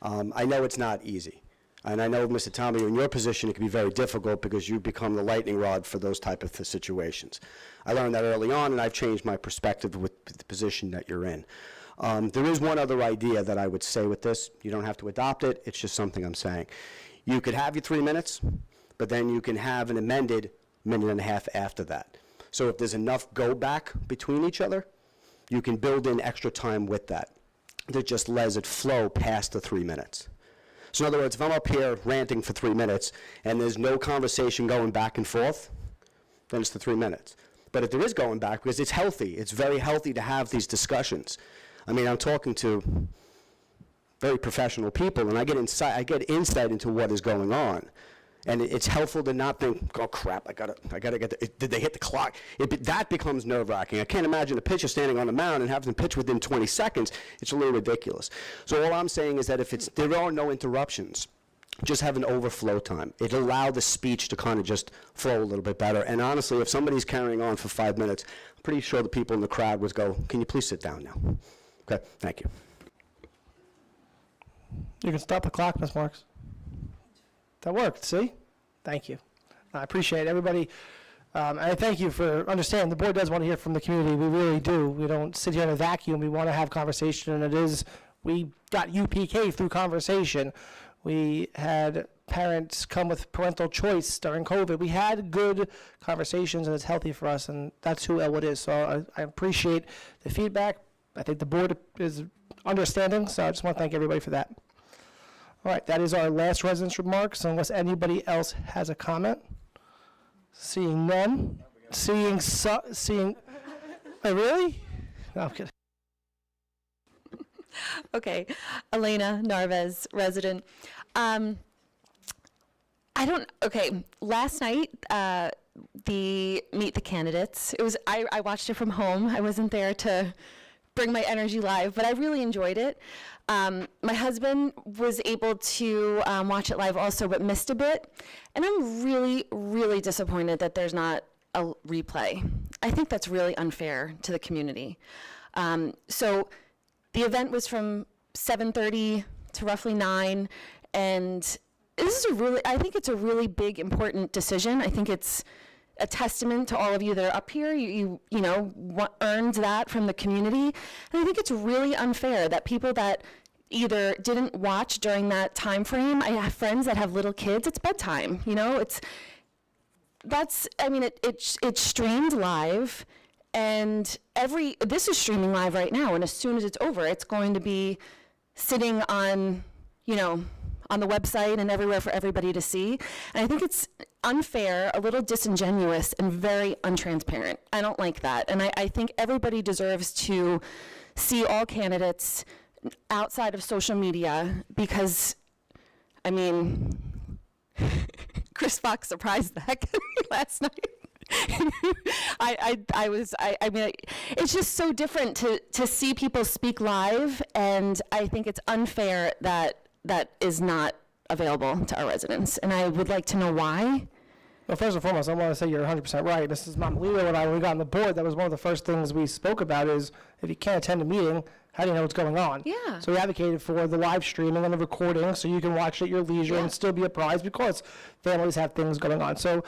I know it's not easy. And I know, Mr. Tommy, in your position, it can be very difficult because you become the lightning rod for those type of situations. I learned that early on, and I've changed my perspective with the position that you're in. There is one other idea that I would say with this. You don't have to adopt it. It's just something I'm saying. You could have your 3 minutes, but then you can have an amended minute and a half after that. So if there's enough go back between each other, you can build in extra time with that. That just lets it flow past the 3 minutes. So in other words, if I'm up here ranting for 3 minutes and there's no conversation going back and forth, then it's the 3 minutes. But if there is going back, because it's healthy, it's very healthy to have these discussions. I mean, I'm talking to very professional people, and I get insight into what is going on. And it's helpful to not think, oh crap, I gotta get did they hit the clock? That becomes nerve-wracking. I can't imagine a pitcher standing on the mound and having to pitch within 20 seconds. It's a little ridiculous. So all I'm saying is that if there are no interruptions, just have an overflow time. It'll allow the speech to kind of just flow a little bit better. And honestly, if somebody's carrying on for 5 minutes, I'm pretty sure the people in the crowd would go, can you please sit down now? Okay, thank you. You can stop the clock, Ms. Marks. That worked, see? Thank you. I appreciate everybody. And I thank you for understanding. The board does want to hear from the community. We really do. We don't sit here in a vacuum. We want to have conversation, and we got UPK through conversation. We had parents come with parental choice during COVID. We had good conversations, and it's healthy for us, and that's who Elwood is. So I appreciate the feedback. I think the board is understanding, so I just want to thank everybody for that. All right, that is our last residents' remarks, unless anybody else has a comment. Seeing none. Seeing, oh, really? No, I'm kidding. Okay, Elena Narvez, resident. Last night, the Meet the Candidates, I watched it from home. I wasn't there to bring my energy live, but I really enjoyed it. My husband was able to watch it live also, but missed a bit. And I'm really, really disappointed that there's not a replay. I think that's really unfair to the community. So the event was from 7:30 to roughly 9, and I think it's a really big, important decision. I think it's a testament to all of you that are up here. You earned that from the community. And I think it's really unfair that people that either didn't watch during that time frame, I have friends that have little kids, it's bedtime, it's streamed live, and this is streaming live right now, and as soon as it's over, it's going to be sitting on the website and everywhere for everybody to see. And I think it's unfair, a little disingenuous, and very untransparent. I don't like that. And I think everybody deserves to see all candidates outside of social media because, Chris Fox surprised the heck out of me last night. It's just so different to see people speak live, and I think it's unfair that is not available to our residents, and I would like to know why. Well, first and foremost, I want to say you're 100% right. This is Mom Leo and I, when we got on the board, that was one of the first things we spoke about is if you can't attend a meeting, how do you know what's going on? Yeah. So we advocated for the live streaming and the recording so you can watch it at your leisure and still be apprised because families have things going on. So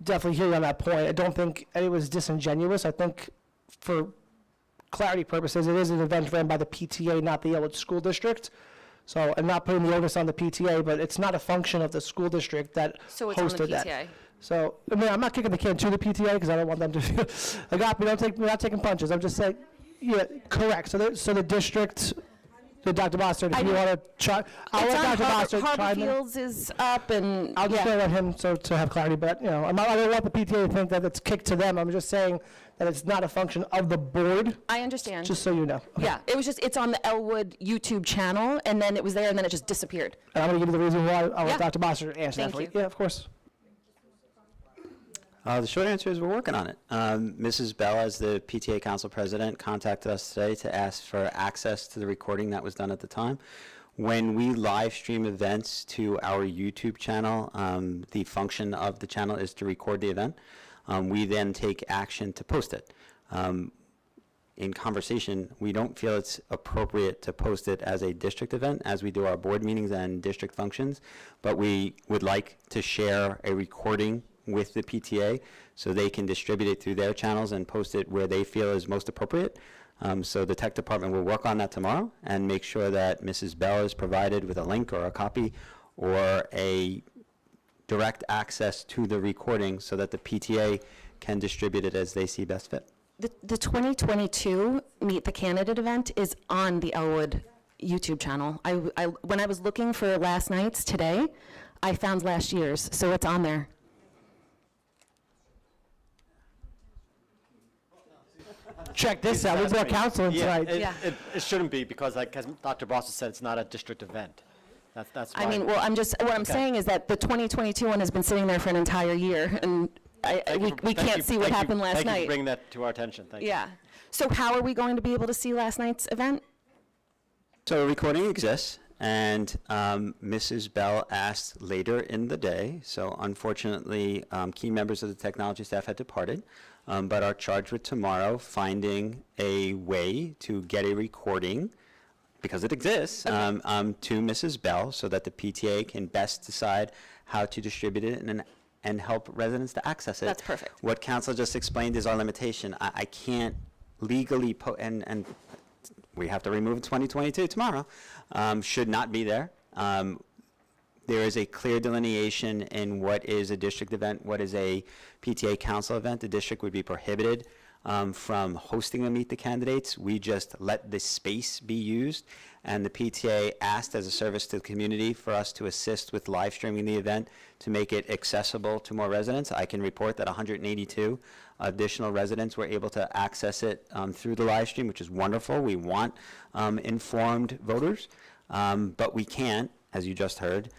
definitely hear you on that point. I don't think it was disingenuous. I think for clarity purposes, it is an event ran by the PTA, not the Elwood School District. So I'm not putting the onus on the PTA, but it's not a function of the school district that So it's hosted on the PTA. that. So, I'm not kicking the can to the PTA because I don't want them to feel, we're not taking punches. I'm just saying, yeah, correct. So the district, Dr. Bossert, if you want to try, I'll let Dr. Bossert try. Fields is up, and I'll just let him to have clarity, but, I don't want the PTA to think that it's kicked to them. I'm just saying that it's not a function of the board, I understand. just so you know. Okay. Yeah, it's on the Elwood YouTube channel, and then it was there, and then it just disappeared. And I'm going to give you the reason why. I'll Yeah. let Dr. Bossert answer that Thank for you. you. Yeah, of course. The short answer is we're working on it. Mrs. Bell, as the PTA Council President, contacted us today to ask for access to the recording that was done at the time. When we live stream events to our YouTube channel, the function of the channel is to record the event. We then take action to post it. In conversation, we don't feel it's appropriate to post it as a district event as we do our board meetings and district functions, but we would like to share a recording with the PTA so they can distribute it through their channels and post it where they feel is most appropriate. So the tech department will work on that tomorrow and make sure that Mrs. Bell is provided with a link or a copy or a direct access to the recording so that the PTA can distribute it as they see best fit. The 2022 Meet the Candidate event is on the Elwood YouTube channel. When I was looking for last night's today, I found last year's, so it's on there. check this out. We brought counsel in tonight. It shouldn't be, because like as Dr. Boston said, it's not a district event. That's why. I mean, well, what I'm saying is that the 2022 one has been sitting there for an entire year, and we can't see what happened last Thank you night. for bringing that to our attention. Thank you. Yeah. So how are we going to be able to see last night's event? So a recording exists, and Mrs. Bell asked later in the day. So unfortunately, key members of the technology staff had departed, but are charged with tomorrow finding a way to get a recording, because it exists, to Mrs. Bell, so that the PTA can best decide how to distribute it and help residents to access it. That's perfect. What council just explained is our limitation. I can't legally, and we have to remove 2022 tomorrow, should not be there. There is a clear delineation in what is a district event, what is a PTA council event. The district would be prohibited from hosting a Meet the Candidates. We just let the space be used, and the PTA asked as a service to the community for us to assist with live streaming the event to make it accessible to more residents. I can report that 182 additional residents were able to access it through the live stream, which is wonderful. We want informed voters, but we can't, as you just heard,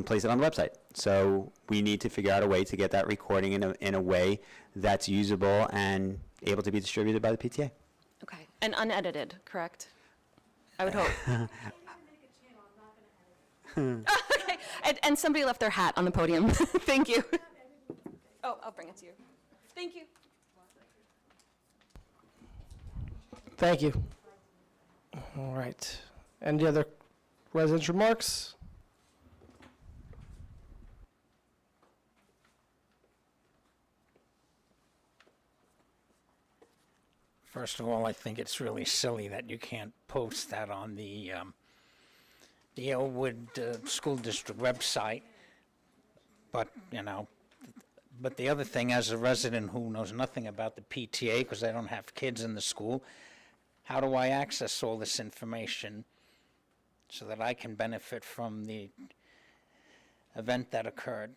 place it on the website. So we need to figure out a way to get that recording in a way that's usable and able to be distributed by the PTA. Okay. And unedited, correct? I would hope. Okay. And somebody left their hat on the podium. Thank you. Oh, I'll bring it to you. Thank you. Thank you. All right. Any other residents' remarks? First of all, I think it's really silly that you can't post that on the Elwood School District website. But, you know, but the other thing, as a resident who knows nothing about the PTA, because I don't have kids in the school, how do I access all this information so that I can benefit from the event that occurred?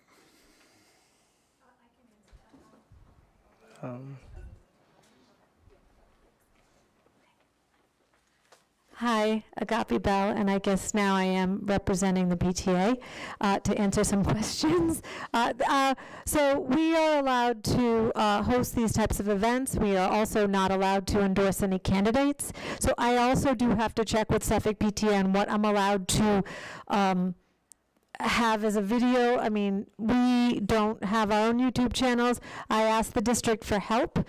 Hi, Agape Bell, and I guess now I am representing the PTA to answer some questions. So we are allowed to host these types of events. We are also not allowed to endorse any candidates. So I also do have to check with Suffolk PTA on what I'm allowed to have as a video. I mean, we don't have our own YouTube channels. I asked the district for help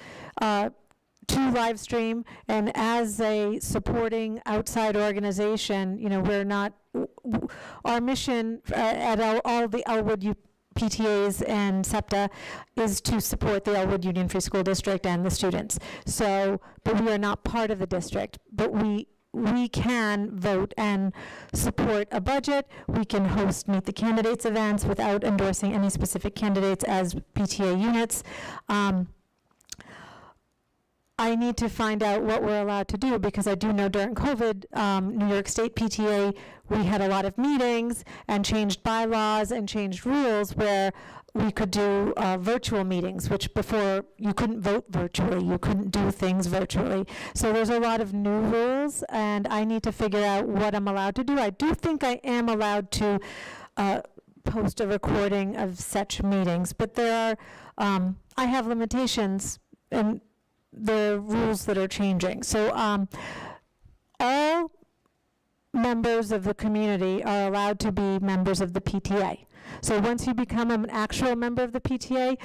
to live stream, and as a supporting outside organization, you know, we're not, our mission at all the Elwood PTAs and SEPTA is to support the Elwood Union Free School District and the students. So, but we are not part of the district, but we can vote and support a budget. We can host Meet the Candidates events without endorsing any specific candidates as PTA units. I need to find out what we're allowed to do, because I do know during COVID, New York State PTA, we had a lot of meetings and changed bylaws and changed rules where we could do virtual meetings, which before you couldn't vote virtually, you couldn't do things virtually. So there's a lot of new rules, and I need to figure out what I'm allowed to do. I do think I am allowed to post a recording of such meetings, but there are, I have limitations and the rules that are changing. So all members of the community are allowed to be members of the PTA. So once you become an actual member of the PTA,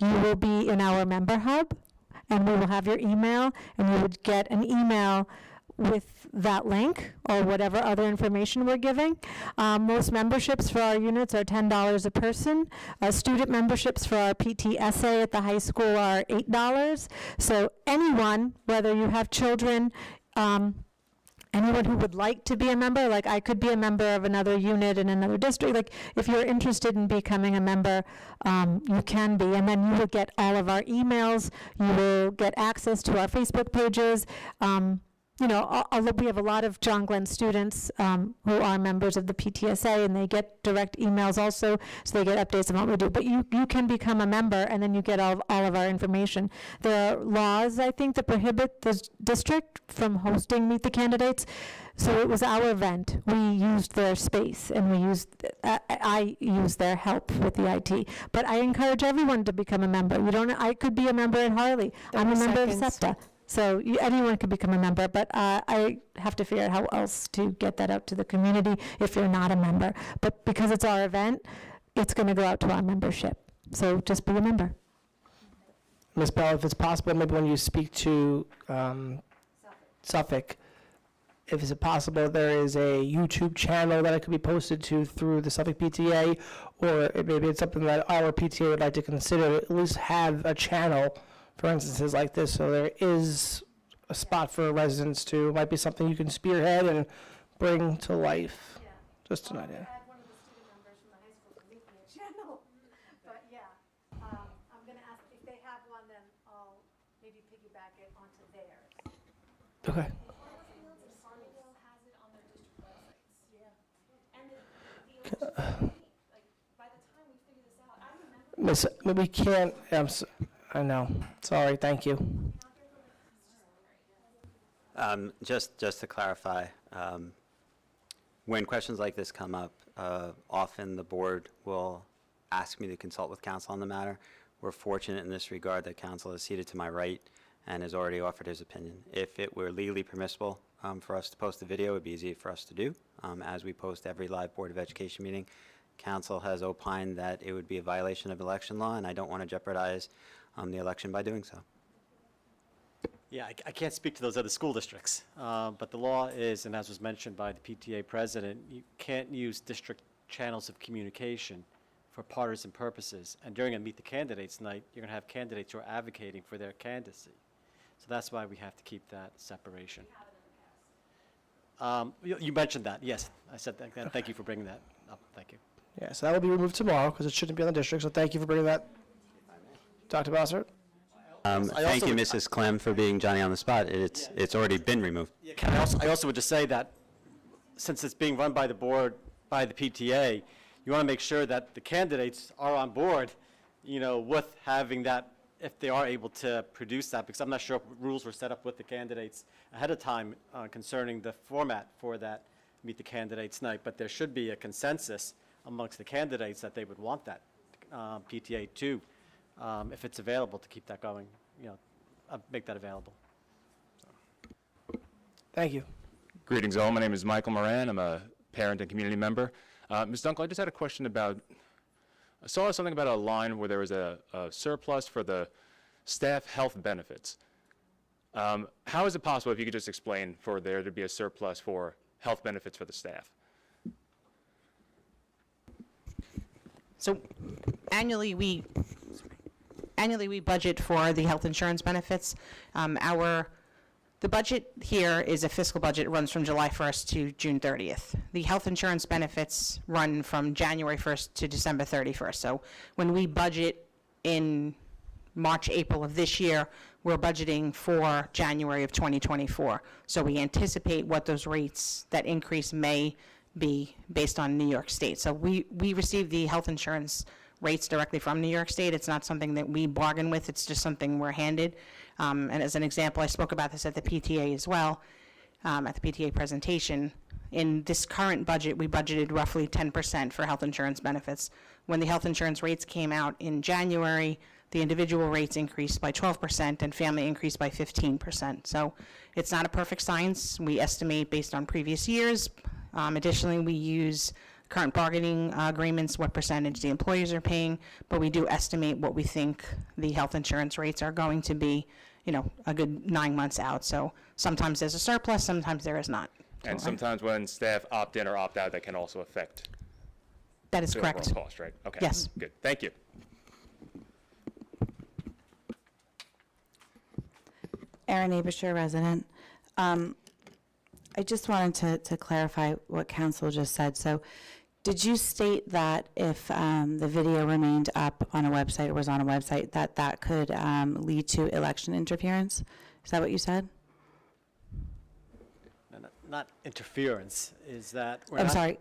you will be in our member hub, and we will have your email, and you would get an email with that link or whatever other information we're giving. Most memberships for our units are $10 a person. Student memberships for our PTSA at the high school are $8. So anyone, whether you have children, anyone who would like to be a member, like I could be a member of another unit in another district, like if you're interested in becoming a member, you can be, and then you will get all of our emails, you will get access to our Facebook pages, you know, although we have a lot of John Glenn students who are members of the PTSA, and they get direct emails also, so they get updates on what we do. But you can become a member, and then you get all of our information. There are laws, I think, that prohibit the district from hosting Meet the Candidates. So it was our event. We used their space, and I used their help with the IT. But I encourage everyone to become a member. I could be a member at Harley. I'm a member of SEPTA. So anyone could become a member, but I have to figure out how else to get that out to the community if you're not a member. But because it's our event, it's going to go out to our membership. So just be a member. Ms. Bell, if it's possible, maybe when you speak to Suffolk, if it's possible, there is a YouTube channel that it could be posted to through the Suffolk PTA, or maybe it's something that our PTA would like to consider, at least have a channel for instances like this, so there is a spot for residents to, might be something you can spearhead and bring to life. Yeah. Just an idea. Add one of the student members from the high school to meet me at channel. But yeah, I'm going to ask if they have one, then I'll maybe piggyback it onto theirs. Okay. Miss, we can't, I know. Sorry, thank you. Just to clarify, when questions like this come up, often the board will ask me to consult with counsel on the matter. We're fortunate in this regard that counsel is seated to my right and has already offered his opinion. If it were legally permissible for us to post the video, it would be easy for us to do, as we post every live Board of Education meeting. Council has opined that it would be a violation of election law, and I don't want to jeopardize the election by doing so. Yeah, I can't speak to those other school districts, but the law is, and as was mentioned by the PTA president, you can't use district channels of communication for partisan purposes. And during a Meet the Candidates night, you're going to have candidates who are advocating for their candidacy. So that's why we have to keep that separation. You mentioned that, yes. I said that, and thank you for bringing that up. Thank you. Yeah, so that will be removed tomorrow because it shouldn't be on the district, so thank you for bringing that. Dr. Bossert? Thank you, Mrs. Clem, for being Johnny on the spot. It's already been removed. I also would just say that since it's being run by the board, by the PTA, you want to make sure that the candidates are on board, with having that, if they are able to produce that, because I'm not sure if rules were set up with the candidates ahead of time concerning the format for that Meet the Candidates night, but there should be a consensus amongst the candidates that they would want that PTA too, if it's available, to keep that going, make that available. Thank you. Greetings all, my name is Michael Moran. I'm a parent and community member. Ms. Dunkel, I just had a question about, I saw something about a line where there was a surplus for the staff health benefits. How is it possible, if you could just explain, for there to be a surplus for health benefits for the staff? So annually, we budget for the health insurance benefits. The budget here is a fiscal budget. It runs from July 1st to June 30th. The health insurance benefits run from January 1st to December 31st. So when we budget in March, April of this year, we're budgeting for January of 2024. So we anticipate what those rates, that increase may be based on New York State. So we receive the health insurance rates directly from New York State. It's not something that we bargain with. It's just something we're handed. And as an example, I spoke about this at the PTA as well, at the PTA presentation. In this current budget, we budgeted roughly 10% for health insurance benefits. When the health insurance rates came out in January, the individual rates increased by 12% and family increased by 15%. So it's not a perfect science. We estimate based on previous years. Additionally, we use current bargaining agreements, what percentage the employers are paying, but we do estimate what we think the health insurance rates are going to be, a good 9 months out. So sometimes there's a surplus, sometimes there is not. And sometimes when staff opt in or opt out, that can also affect that is the correct. overall cost, right? Okay. Yes. Good. Thank you. Erin Abisher, resident. I just wanted to clarify what council just said. So did you state that if the video remained up on a website or was on a website, that could lead to election interference? Is that what you said? not interference, is that we're I'm not- sorry,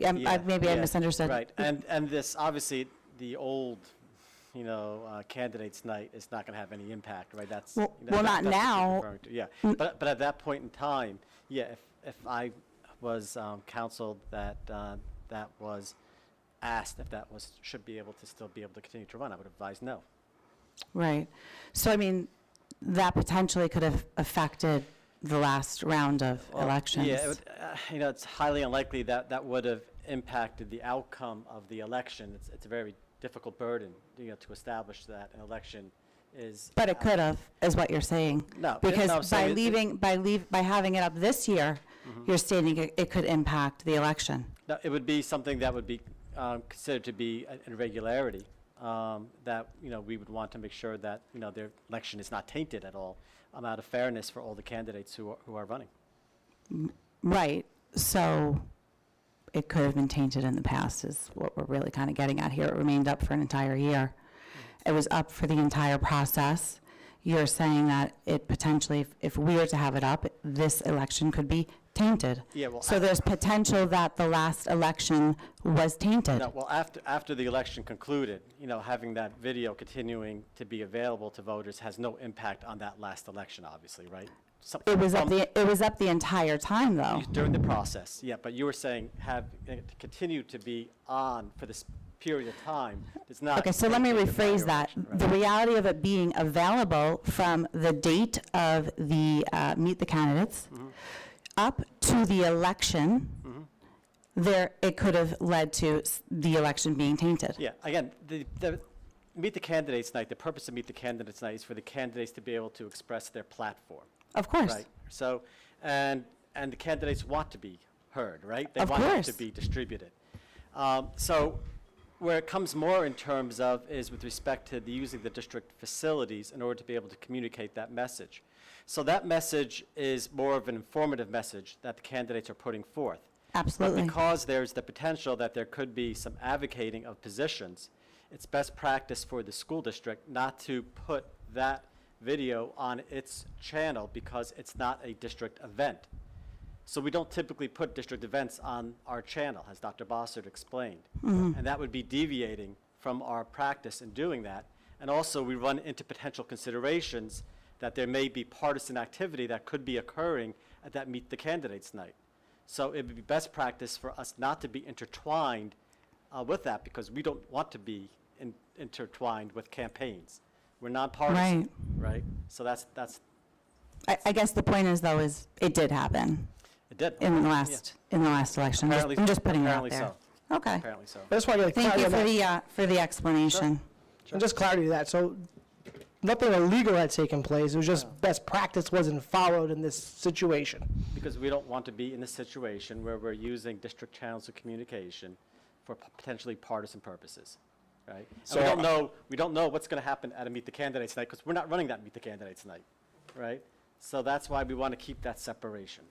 maybe I misunderstood. Right, and this, obviously, the old, candidates night is not going to have any impact, right? That's. Well, that's not what you're now. referring to, Yeah, but at that point in time, yeah, if I was counseled that that was asked if that was, should be able to still be able to continue to run, I would advise no. Right. So, I mean, that potentially could have affected the last round of Well, elections. Yeah, it would, it's highly unlikely that that would have impacted the outcome of the election. It's a very difficult burden, to establish that an election is. But it could have, is what you're saying. No, Because no, I'm by saying by having it up this year, you're stating it could impact the election. No, it would be something that would be considered to be an irregularity, that, we would want to make sure that, their election is not tainted at all, out of fairness for all the candidates who are running. Right. So it could have been tainted in the past is what we're really kind of getting at here. It remained up for an entire year. It was up for the entire process. You're saying that it potentially, if we were to have it up, this election could be tainted. Yeah, well, so there's potential that the last election was tainted. No, well, after the election concluded, having that video continuing to be available to voters has no impact on that last election, obviously, right? It was up the entire time, though. During the process, yeah, but you were saying have it continue to be on for this period of time does not. Okay, so let me taint the rephrase that. election, right? The reality of it being available from the date of the Meet the Candidates up to the election, it could have led to the election being tainted. Yeah, again, the Meet the Candidates Night, the purpose of Meet the Candidates Night is for the candidates to be able to express their platform. Of course. Right, so, and the candidates want to be heard, right? They Of want it course. to be distributed. So where it comes more in terms of is with respect to using the district facilities in order to be able to communicate that message. So that message is more of an informative message that the candidates are putting forth. Absolutely. But because there's the potential that there could be some advocating of positions, it's best practice for the school district not to put that video on its channel because it's not a district event. So we don't typically put district events on our channel, as Dr. Bossert explained. And that would be deviating from our practice in doing that. And also, we run into potential considerations that there may be partisan activity that could be occurring at that Meet the Candidates Night. So it would be best practice for us not to be intertwined with that because we don't want to be intertwined with campaigns. We're nonpartisan, right? So that's. I guess the point is, though, is it did happen. It did. In the last election. I'm just putting it out Apparently there. so. Okay. Apparently so. I just want to get Thank you clarity on for the explanation. And just clarity to that. So nothing illegal had taken place. It was just best practice wasn't followed in this situation. Because we don't want to be in a situation where we're using district channels of communication for potentially partisan purposes, right? So And we don't know what's going to happen at a Meet the Candidates Night because we're not running that Meet the Candidates Night, right? So that's why we want to keep that separation.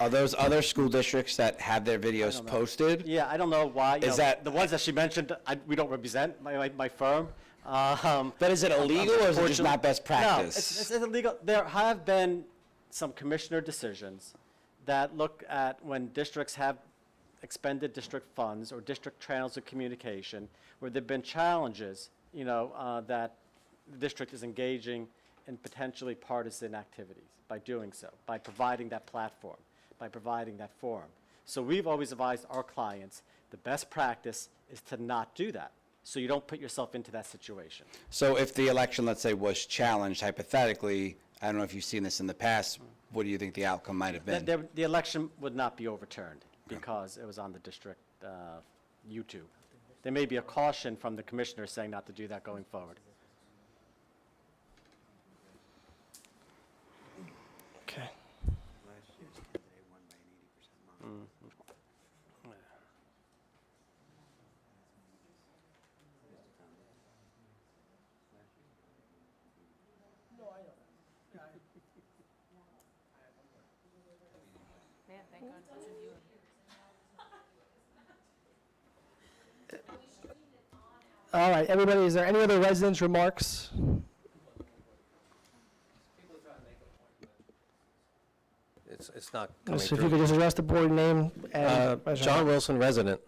Are those other school districts that have their videos posted? Yeah, I don't know why. Is that- the ones that she mentioned? We don't represent my firm. But is it illegal or is it just not best practice? No, it's illegal. There have been some commissioner decisions that look at when districts have expended district funds or district channels of communication where there've been challenges, that the district is engaging in potentially partisan activities by doing so, by providing that platform, by providing that forum. So we've always advised our clients the best practice is to not do that, so you don't put yourself into that situation. So if the election, let's say, was challenged hypothetically, I don't know if you've seen this in the past, what do you think the outcome might have been? The election would not be overturned because it was on the district YouTube. There may be a caution from the commissioner saying not to do that going forward. Okay. All right, everybody, is there any other residents' remarks? It's not coming So if you through. could just address the board name and. John Wilson, resident.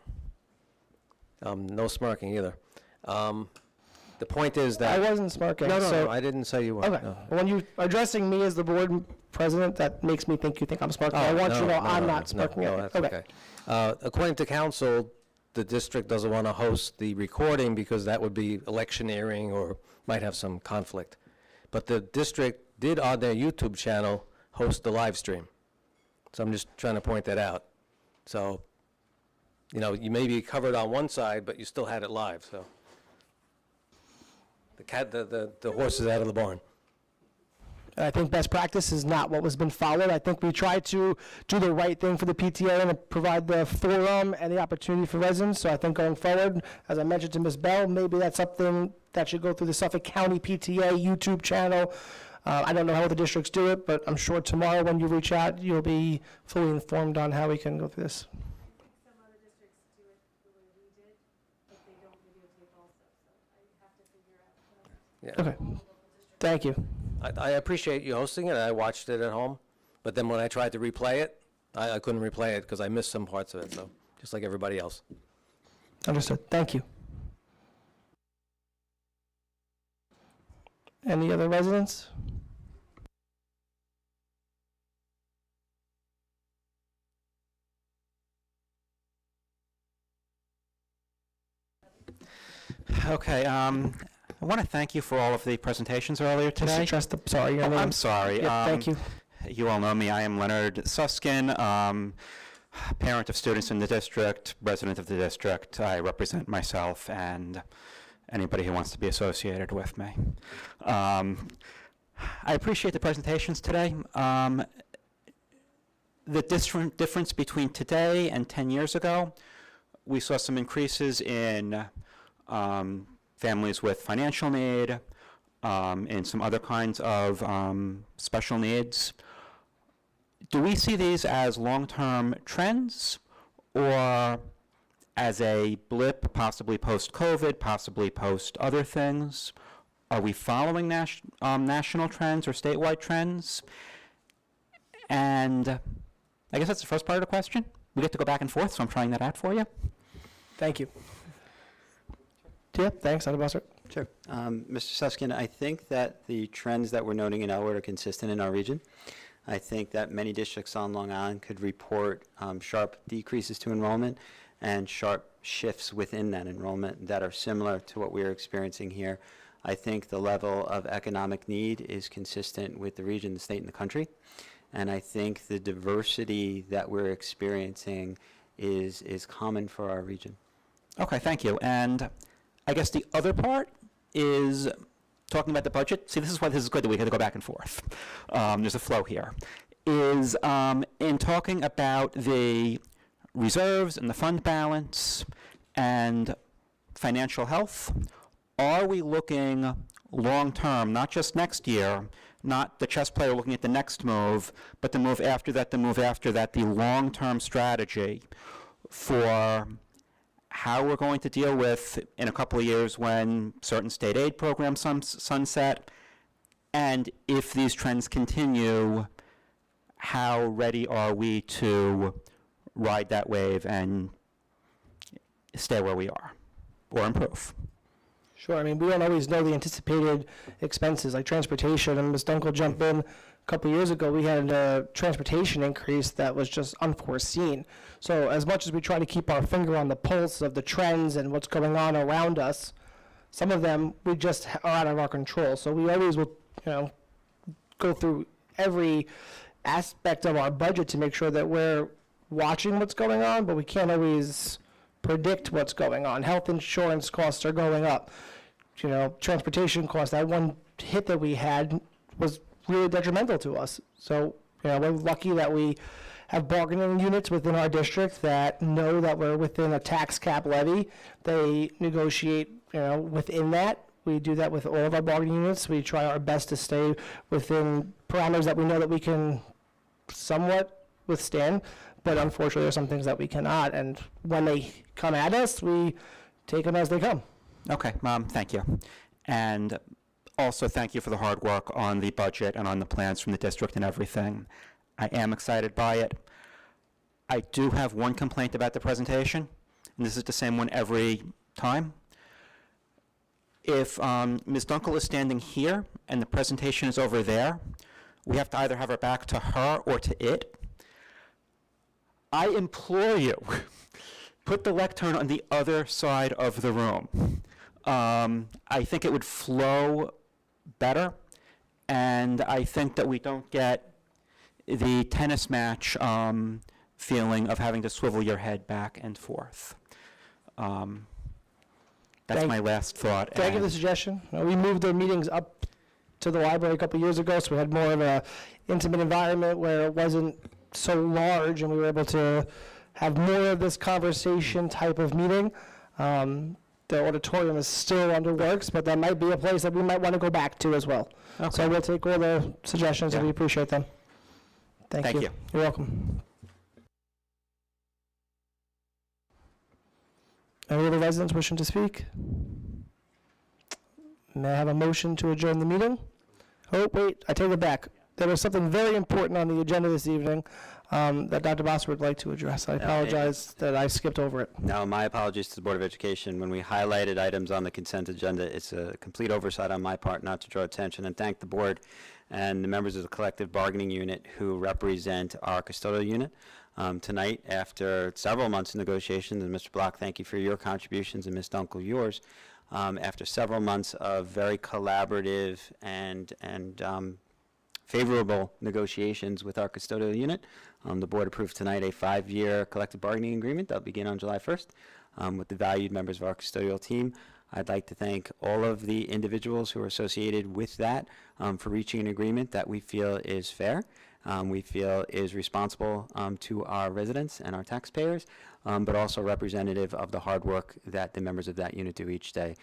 No smirking either. The point is that. I wasn't smirking. No, so- I didn't say you were. Okay. No. When you are addressing me as the board president, that makes me think you think I'm smirking. I want you to know I'm not smirking. No, at that's you. okay. According to council, the district doesn't want to host the recording because that would be electioneering or might have some conflict. But the district did on their YouTube channel host the live stream. So I'm just trying to point that out. So, you know, you may be covered on one side, but you still had it live, so. The horse is out of the barn. And I think best practice is not what was been followed. I think we tried to do the right thing for the PTA and provide the forum and the opportunity for residents. So I think going forward, as I mentioned to Ms. Bell, maybe that's something that should go through the Suffolk County PTA YouTube channel. I don't know how the districts do it, but I'm sure tomorrow when you reach out, you'll be fully informed on how we can go through this. Yeah. Okay. Thank you. I appreciate you hosting it. I watched it at home, but then when I tried to replay it, I couldn't replay it because I missed some parts of it, so, just like everybody else. Understood. Thank you. Any other residents? Okay, I want to thank you for all of the presentations earlier today. Sorry, your name. I'm sorry. Yep, thank you. You all know me. I am Leonard Suskin, parent of students in the district, resident of the district. I represent myself and anybody who wants to be associated with me. I appreciate the presentations today. The difference between today and 10 years ago, we saw some increases in families with financial need, and some other kinds of special needs. Do we see these as long-term trends or as a blip, possibly post-COVID, possibly post other things? Are we following national trends or statewide trends? And I guess that's the first part of the question. We get to go back and forth, so I'm trying that out for you. Thank you. Yeah, thanks, Dr. Bossert. Sure. Mr. Suskin, I think that the trends that we're noting in Elwood are consistent in our region. I think that many districts on Long Island could report sharp decreases to enrollment and sharp shifts within that enrollment that are similar to what we're experiencing here. I think the level of economic need is consistent with the region, the state, and the country. And I think the diversity that we're experiencing is common for our region. Okay, thank you. And I guess the other part is talking about the budget. See, this is why this is good that we get to go back and forth. There's a flow here. Is in talking about the reserves and the fund balance and financial health, are we looking long-term, not just next year, not the chess player looking at the next move, but the move after that, the long-term strategy for how we're going to deal with in a couple of years when certain state aid programs sunset, and if these trends continue, how ready are we to ride that wave and stay where we are or improve? Sure. I mean, we don't always know the anticipated expenses like transportation. And Ms. Dunkel jumped in a couple of years ago. We had a transportation increase that was just unforeseen. So as much as we try to keep our finger on the pulse of the trends and what's going on around us, some of them we just are out of our control. So we always will, go through every aspect of our budget to make sure that we're watching what's going on, but we can't always predict what's going on. Health insurance costs are going up. Transportation costs, that one hit that we had was really detrimental to us. So, we're lucky that we have bargaining units within our district that know that we're within a tax cap levy. They negotiate, within that. We do that with all of our bargaining units. We try our best to stay within parameters that we know that we can somewhat withstand, but unfortunately there are some things that we cannot, and when they come at us, we take them as they come. Okay, thank you. And also thank you for the hard work on the budget and on the plans from the district and everything. I am excited by it. I do have one complaint about the presentation, and this is the same one every time. If Ms. Dunkel is standing here and the presentation is over there, we have to either have our back to her or to it. I implore you, put the lectern on the other side of the room. I think it would flow better, and I think that we don't get the tennis match feeling of having to swivel your head back and forth. That's my last thought. Thank you for the suggestion. We moved the meetings up to the library a couple years ago, so we had more of a intimate environment where it wasn't so large, and we were able to have more of this conversation type of meeting. The auditorium is still under works, but that might be a place that we might want to go back to as well. Okay. So we'll take all the suggestions, and Yeah. we appreciate them. Thank you. You're welcome. Any other residents wishing to speak? May I have a motion to adjourn the meeting? Oh, wait, I take it back. There was something very important on the agenda this evening that Dr. Bosser would like to address. I apologize that I skipped over it. No, my apologies to the Board of Education. When we highlighted items on the consent agenda, it's a complete oversight on my part not to draw attention, and thank the board and the members of the collective bargaining unit who represent our custodial unit. Tonight, after several months of negotiations, and Mr. Block, thank you for your contributions, and Ms. Dunkel, yours, after several months of very collaborative and favorable negotiations with our custodial unit, the board approved tonight a 5-year collective bargaining agreement that will begin on July 1st with the valued members of our custodial team. I'd like to thank all of the individuals who are associated with that for reaching an agreement that we feel is fair, we feel is responsible to our residents and our taxpayers, but also representative of the hard work that the members of that unit do each day.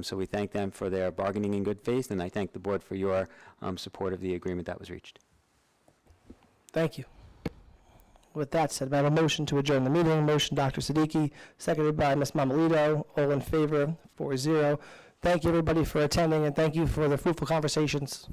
So we thank them for their bargaining in good faith, and I thank the board for your support of the agreement that was reached. Thank you. With that said, I have a motion to adjourn the meeting. Motion, Dr. Siddiqui, seconded by Ms. Mamalito. All in favor, 4-0. Thank you, everybody, for attending, and thank you for the fruitful conversations.